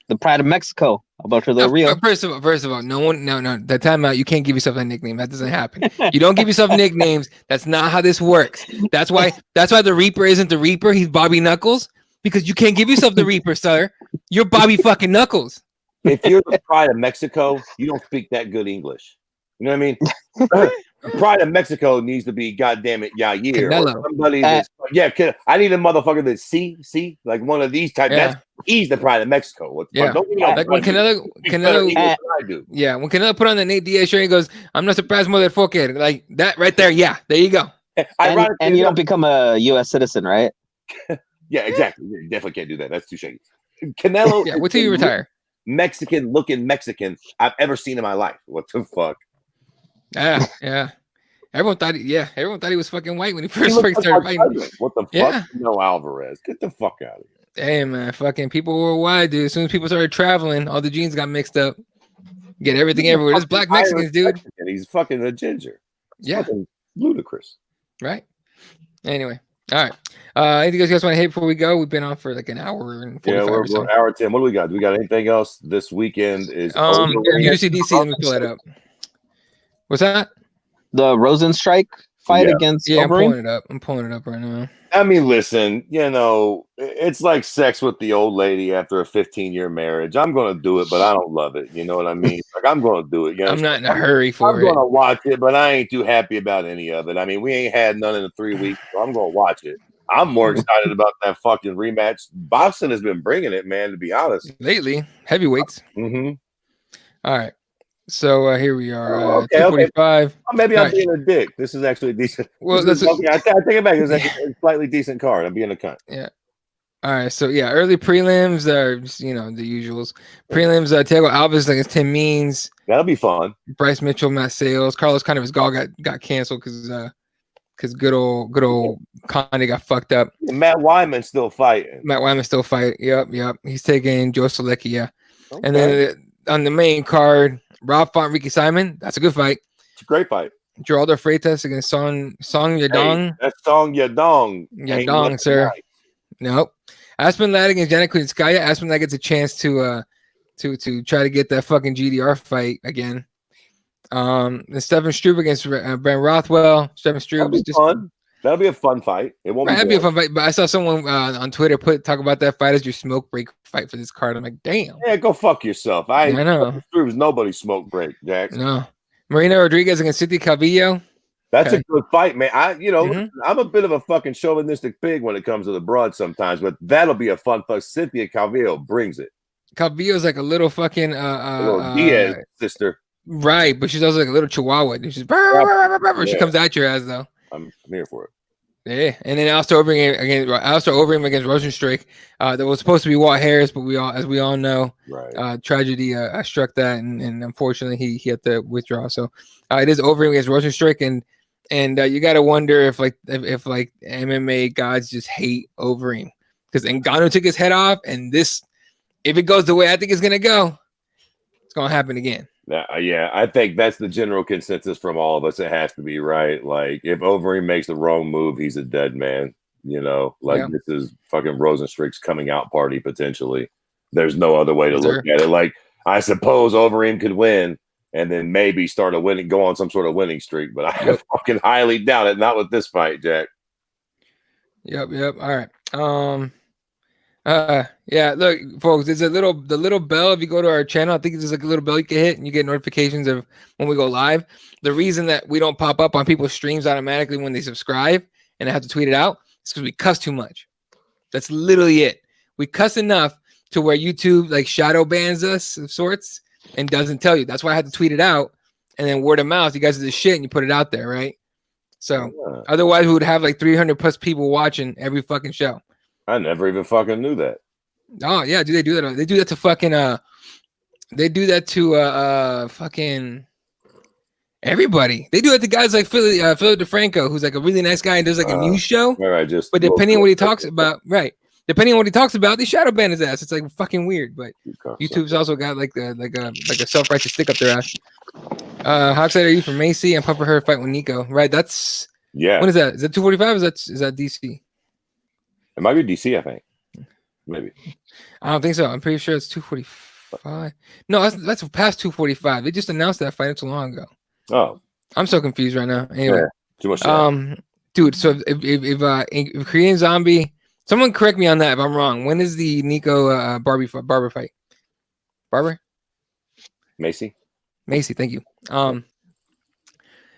Speaker 1: the pride of Mexico, Alberto Del Rio.
Speaker 2: First of all, no, that time out, you can't give yourself a nickname. That doesn't happen. You don't give yourself nicknames. That's not how this works. That's why the Reaper isn't the Reaper. He's Bobby Knuckles. Because you can't give yourself the Reaper, sir. You're Bobby fucking Knuckles.
Speaker 3: If you're the pride of Mexico, you don't speak that good English. You know what I mean? Pride of Mexico needs to be, goddamn it, Yair. Or somebody that's, I need a motherfucker that's see, like one of these type.
Speaker 2: Yeah.
Speaker 3: He's the pride of Mexico. What the fuck? Don't
Speaker 2: like when Canelo, when Canelo put on the Nate Diaz shirt, he goes, "I'm not surprised, motherfucker." Like that right there. Yeah, there you go.
Speaker 1: And you don't become a U.S. citizen, right?
Speaker 3: Yeah, exactly. You definitely can't do that. That's too shaky. Canelo.
Speaker 2: Wait till you retire.
Speaker 3: Mexican looking Mexican I've ever seen in my life. What the fuck?
Speaker 2: Yeah. Everyone thought he was fucking white when he first started fighting.
Speaker 3: What the fuck? Yeah. No, Alvarez. Get the fuck out of here.
Speaker 2: Hey man, fucking people worldwide, dude. As soon as people started traveling, all the genes got mixed up. Get everything everywhere. There's black Mexicans, dude.
Speaker 3: And he's fucking a ginger. It's fucking ludicrous.
Speaker 2: Right. Anyway. All right. Anything else you guys want to hit before we go? We've been on for like an hour and 45
Speaker 3: we're an hour 10. What do we got? Do we got anything else? This weekend is
Speaker 2: UFC DC. Let me pull that up. What's that?
Speaker 1: The Rosenstrike fight against
Speaker 2: I'm pulling it up. I'm pulling it up right now.
Speaker 3: I mean, listen, it's like sex with the old lady after a 15-year marriage. I'm going to do it, but I don't love it. You know what I mean? Like, I'm going to do it.
Speaker 2: I'm not in a hurry for it.
Speaker 3: I'm going to watch it, but I ain't too happy about any of it. I mean, we ain't had none in the 3 weeks, so I'm going to watch it. I'm more excited about that fucking rematch. Boxing has been bringing it, man, to be honest.
Speaker 2: Lately, heavyweights.
Speaker 3: Mm-hmm.
Speaker 2: All right. So here we are. 245.
Speaker 3: Oh, maybe I'm being a dick. This is actually decent.
Speaker 2: Well,
Speaker 3: I take it back. It's actually a slightly decent card. I'm being a cunt.
Speaker 2: Yeah. All right, so yeah, early prelims are just, the usuals. Prelims, Thiago Alves against Tim Means.
Speaker 3: That'll be fun.
Speaker 2: Bryce Mitchell, Matt Sales, Carlos Carvajal got canceled because good old Conor got fucked up.
Speaker 3: Matt Wyman's still fighting.
Speaker 2: Yep. He's taking Joe Solecki, yeah. Okay. And then on the main card, Rob Font, Ricky Simon. That's a good fight.
Speaker 3: It's a great fight.
Speaker 2: Geraldo Freitas against Song Yadong.
Speaker 3: Hey, that's Song Yadong.
Speaker 2: Yadong, sir. Night. Nope. Aspen Ladd against Janet Kunitskaya. Aspen Ladd gets a chance to try to get that fucking GDR fight again. And Stephen Struve against Ben Rothwell. Stephen Struve is just
Speaker 3: fun. That'll be a fun fight. It won't
Speaker 2: be a fun fight. But I saw someone on Twitter talk about that fight as your smoke break fight for this card. I'm like, damn.
Speaker 3: Yeah, go fuck yourself. I
Speaker 2: know.
Speaker 3: Struve's nobody's smoke break, Jack.
Speaker 2: No. Marina Rodriguez against Cynthia Calvillo.
Speaker 3: That's a good fight, man. I'm a bit of a fucking chauvinistic pig when it comes to the broad sometimes, but that'll be a fun fight. Cynthia Calvillo brings it. Calvillo's
Speaker 2: like a little fucking
Speaker 3: little Diaz sister.
Speaker 2: Right, but she's also like a little chihuahua. She's she comes at your ass though.
Speaker 3: I'm here for it.
Speaker 2: Yeah, and then Alistair Overeem against Rosenstruck. That was supposed to be Walt Harris, but as we all know, tragedy struck that, and unfortunately he had to withdraw. So it is Overeem against Rosenstruck, and you got to wonder if MMA gods just hate Overeem because Ngannou took his head off, and this, if it goes the way I think it's gonna go, it's gonna happen again.
Speaker 3: Yeah, I think that's the general consensus from all of us. It has to be, right. Like, if Overeem makes the wrong move, he's a dead man. This is fucking Rosenstruck's coming out party potentially. There's no other way to look at it. Like, I suppose Overeem could win and then maybe go on some sort of winning streak, but I fucking highly doubt it. Not with this fight, Jack.
Speaker 2: Yep. All right. Yeah, look, folks, there's the little bell. If you go to our channel, I think there's like a little bell you can hit and you get notifications of when we go live. The reason that we don't pop up on people's streams automatically when they subscribe and I have to tweet it out is because we cuss too much. That's literally it. We cuss enough to where YouTube like shadow bans us of sorts and doesn't tell you. That's why I had to tweet it out, and then word of mouth, you guys are the shit and you put it out there, right? So otherwise we would have like 300 plus people watching every fucking show.
Speaker 3: I never even fucking knew that.
Speaker 2: Oh yeah, do they do that? They do that to fucking they do that to fucking everybody. They do it to guys like Philip DeFranco, who's like a really nice guy and does like a news show. But depending on what he talks about, depending on what he talks about, they shadow ban his ass. It's like fucking weird. But YouTube's also got like a self-righteous stick up their ass. How excited are you for Macy? I'm pumped for her to fight with Nico. Right? That's When is that? Is that 245? Is that DC?
Speaker 3: It might be DC, I think. Maybe.
Speaker 2: I don't think so. I'm pretty sure it's 245. No, that's past 245. They just announced that fight not too long ago.
Speaker 3: Oh.
Speaker 2: I'm so confused right now. Anyway.
Speaker 3: Too much.
Speaker 2: Dude, so if Korean Zombie, someone correct me on that if I'm wrong. When is the Nico Barber fight? Barber?
Speaker 3: Macy,
Speaker 2: thank you.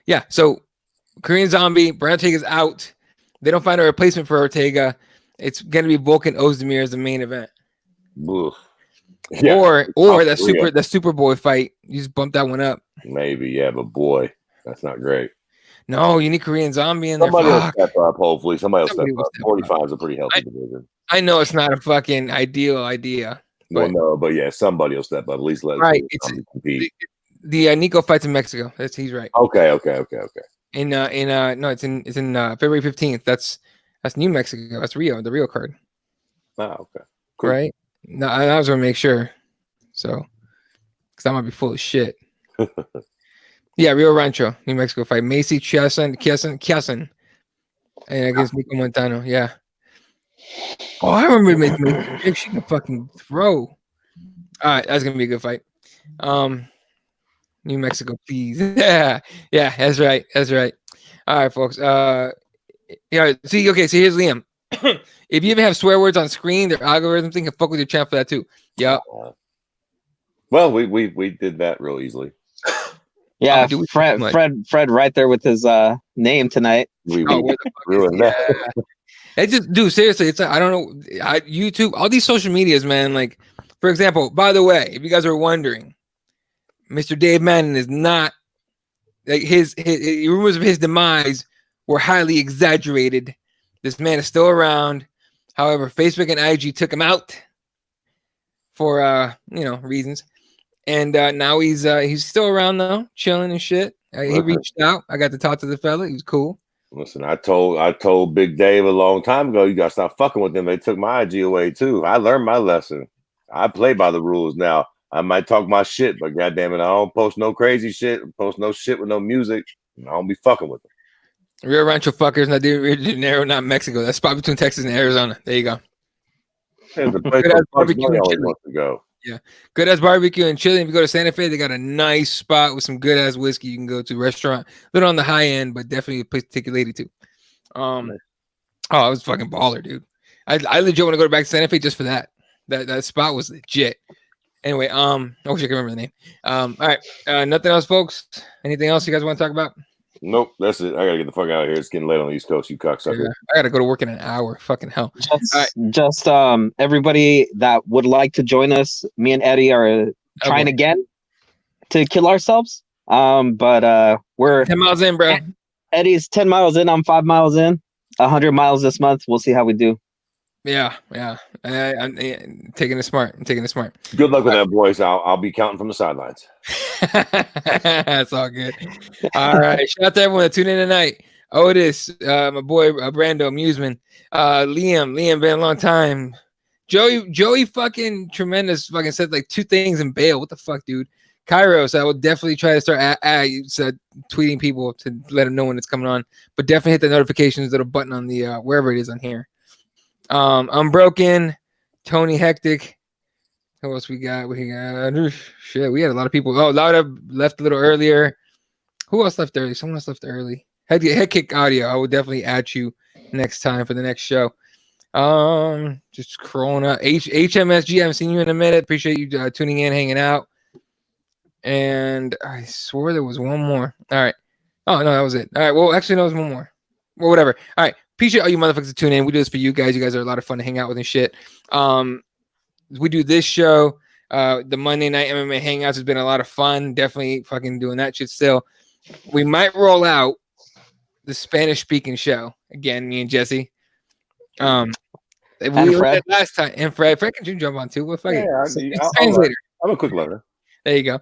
Speaker 2: Yeah, so Korean Zombie, Brian Ortega's out. They don't find a replacement for Ortega. It's gonna be Volkan Ozdemir as the main event. Yeah, or that Superboy fight. You just bump that one up.
Speaker 3: Maybe, yeah, but boy, that's not great.
Speaker 2: No, you need Korean Zombie in there.
Speaker 3: Somebody will step up, hopefully. Somebody will step up. 45 is a pretty healthy division.
Speaker 2: I know it's not a fucking ideal idea.
Speaker 3: But, no, but yeah, somebody will step up. At least let compete.
Speaker 2: The Nico fights in Mexico. He's right.
Speaker 3: Okay.
Speaker 2: No, it's in February 15th. That's New Mexico. That's Rio, the Rio card.
Speaker 3: Oh, okay. Cool.
Speaker 2: Right? No, I was gonna make sure. So, because I might be full of shit. Yeah, Rio Rancho, New Mexico fight. Macy Chiasen, and against Nico Montano. Yeah. Oh, I remember Macy. She can fucking throw. All right, that's gonna be a good fight. New Mexico, please. Yeah, that's right. All right, folks. Yeah, see, okay, so here's Liam. If you even have swear words on screen, their algorithm thing can fuck with your channel for that too. Yeah.
Speaker 3: Well, we did that real easily.
Speaker 1: Yeah, Fred, right there with his name tonight.
Speaker 3: We ruined that.
Speaker 2: It just, dude, seriously, it's I don't know. YouTube, all these social medias, man. Like, for example, by the way, if you guys are wondering, Mr. Dave Madden is not like his rumors of his demise were highly exaggerated. This man is still around. However, Facebook and IG took him out for reasons. And now he's still around though, chilling and shit. He reached out. I got to talk to the fella. He was cool.
Speaker 3: Listen, I told Big Dave a long time ago, you gotta stop fucking with them. They took my IG away too. I learned my lesson. I play by the rules now. I might talk my shit, but goddamn it, I don't post no crazy shit. Post no shit with no music. I don't be fucking with them.
Speaker 2: Rio Rancho fuckers, not Rio de Janeiro, not Mexico. That's spot between Texas and Arizona. There you go.
Speaker 3: There's a place where barbecue always wants to go.
Speaker 2: Yeah, good ass barbecue in Chile. If you go to Santa Fe, they got a nice spot with some good ass whiskey. You can go to restaurant, a little on the high end, but definitely a place to take your lady to. Oh, I was fucking baller, dude. I legit want to go back to Santa Fe just for that. That spot was legit. Anyway, I wish I could remember the name. All right, nothing else, folks. Anything else you guys want to talk about?
Speaker 3: Nope, that's it. I gotta get the fuck out of here. It's getting late on the East Coast, you cocksucker.
Speaker 2: Yeah, I gotta go to work in an hour. Fucking hell.
Speaker 1: Just everybody that would like to join us, me and Eddie are trying again to kill ourselves. But we're
Speaker 2: 10 miles in, bro.
Speaker 1: Eddie's 10 miles in. I'm 5 miles in. 100 miles this month. We'll see how we do.
Speaker 2: Yeah. I'm taking it smart.
Speaker 3: Good luck with that, boys. I'll be counting from the sidelines.
Speaker 2: That's all good. All right. Shout out to everyone that tuned in tonight. Otis, my boy Brando Amusement, Liam, been a long time. Joey fucking tremendous fucking said like 2 things in bail. What the fuck, dude? Kairos, I will definitely try to start tweeting people to let them know when it's coming on, but definitely hit the notifications little button on the wherever it is on here. Unbroken, Tony Hectic. Who else we got? Shit, we had a lot of people. Oh, Lauda left a little earlier. Who else left early? Someone else left early. Head kick audio. I will definitely add you next time for the next show. Just scrolling up. HMSG, I haven't seen you in a minute. Appreciate you tuning in, hanging out. And I swore there was one more. All right. Oh, no, that was it. All right. Well, actually, no, there was one more. Well, whatever. All right. Appreciate all you motherfuckers to tune in. We do this for you guys. You guys are a lot of fun to hang out with and shit. We do this show. The Monday Night MMA Hangouts has been a lot of fun. Definitely fucking doing that shit still. We might roll out the Spanish-speaking show. Again, me and Jesse.
Speaker 1: And
Speaker 2: we
Speaker 1: Fred.
Speaker 2: last time. And Fred. Fred, can you jump on too? Well, fuck it.
Speaker 3: Translator. I'm a quick learner.
Speaker 2: There you go.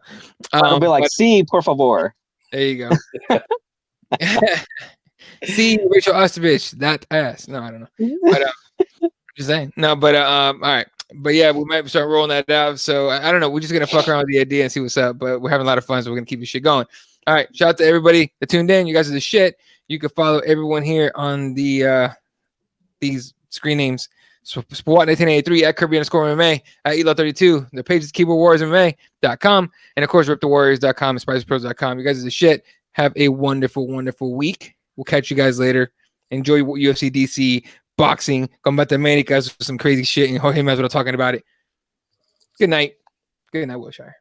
Speaker 1: I'll be like, "Sí, por favor."
Speaker 2: There you go. See Rachel Ostovich, that ass. No, I don't know. But just saying. No, but all right. But yeah, we might start rolling that out. So I don't know. We're just gonna fuck around with the idea and see what's up. But we're having a lot of fun, so we're gonna keep this shit going. All right. Shout out to everybody that tuned in. You guys are the shit. You can follow everyone here on the these screen names. So Sport 1983 at Kirby_MMA at Elo32. The page is keyboardwarriorsmma.com. And of course, ripthewarriors.com and spicepros.com. You guys are the shit. Have a wonderful, wonderful week. We'll catch you guys later. Enjoy UFC DC, boxing, Combate Americas with some crazy shit. And Jorge Masvidal talking about it. Good night. Good night, Wilshire.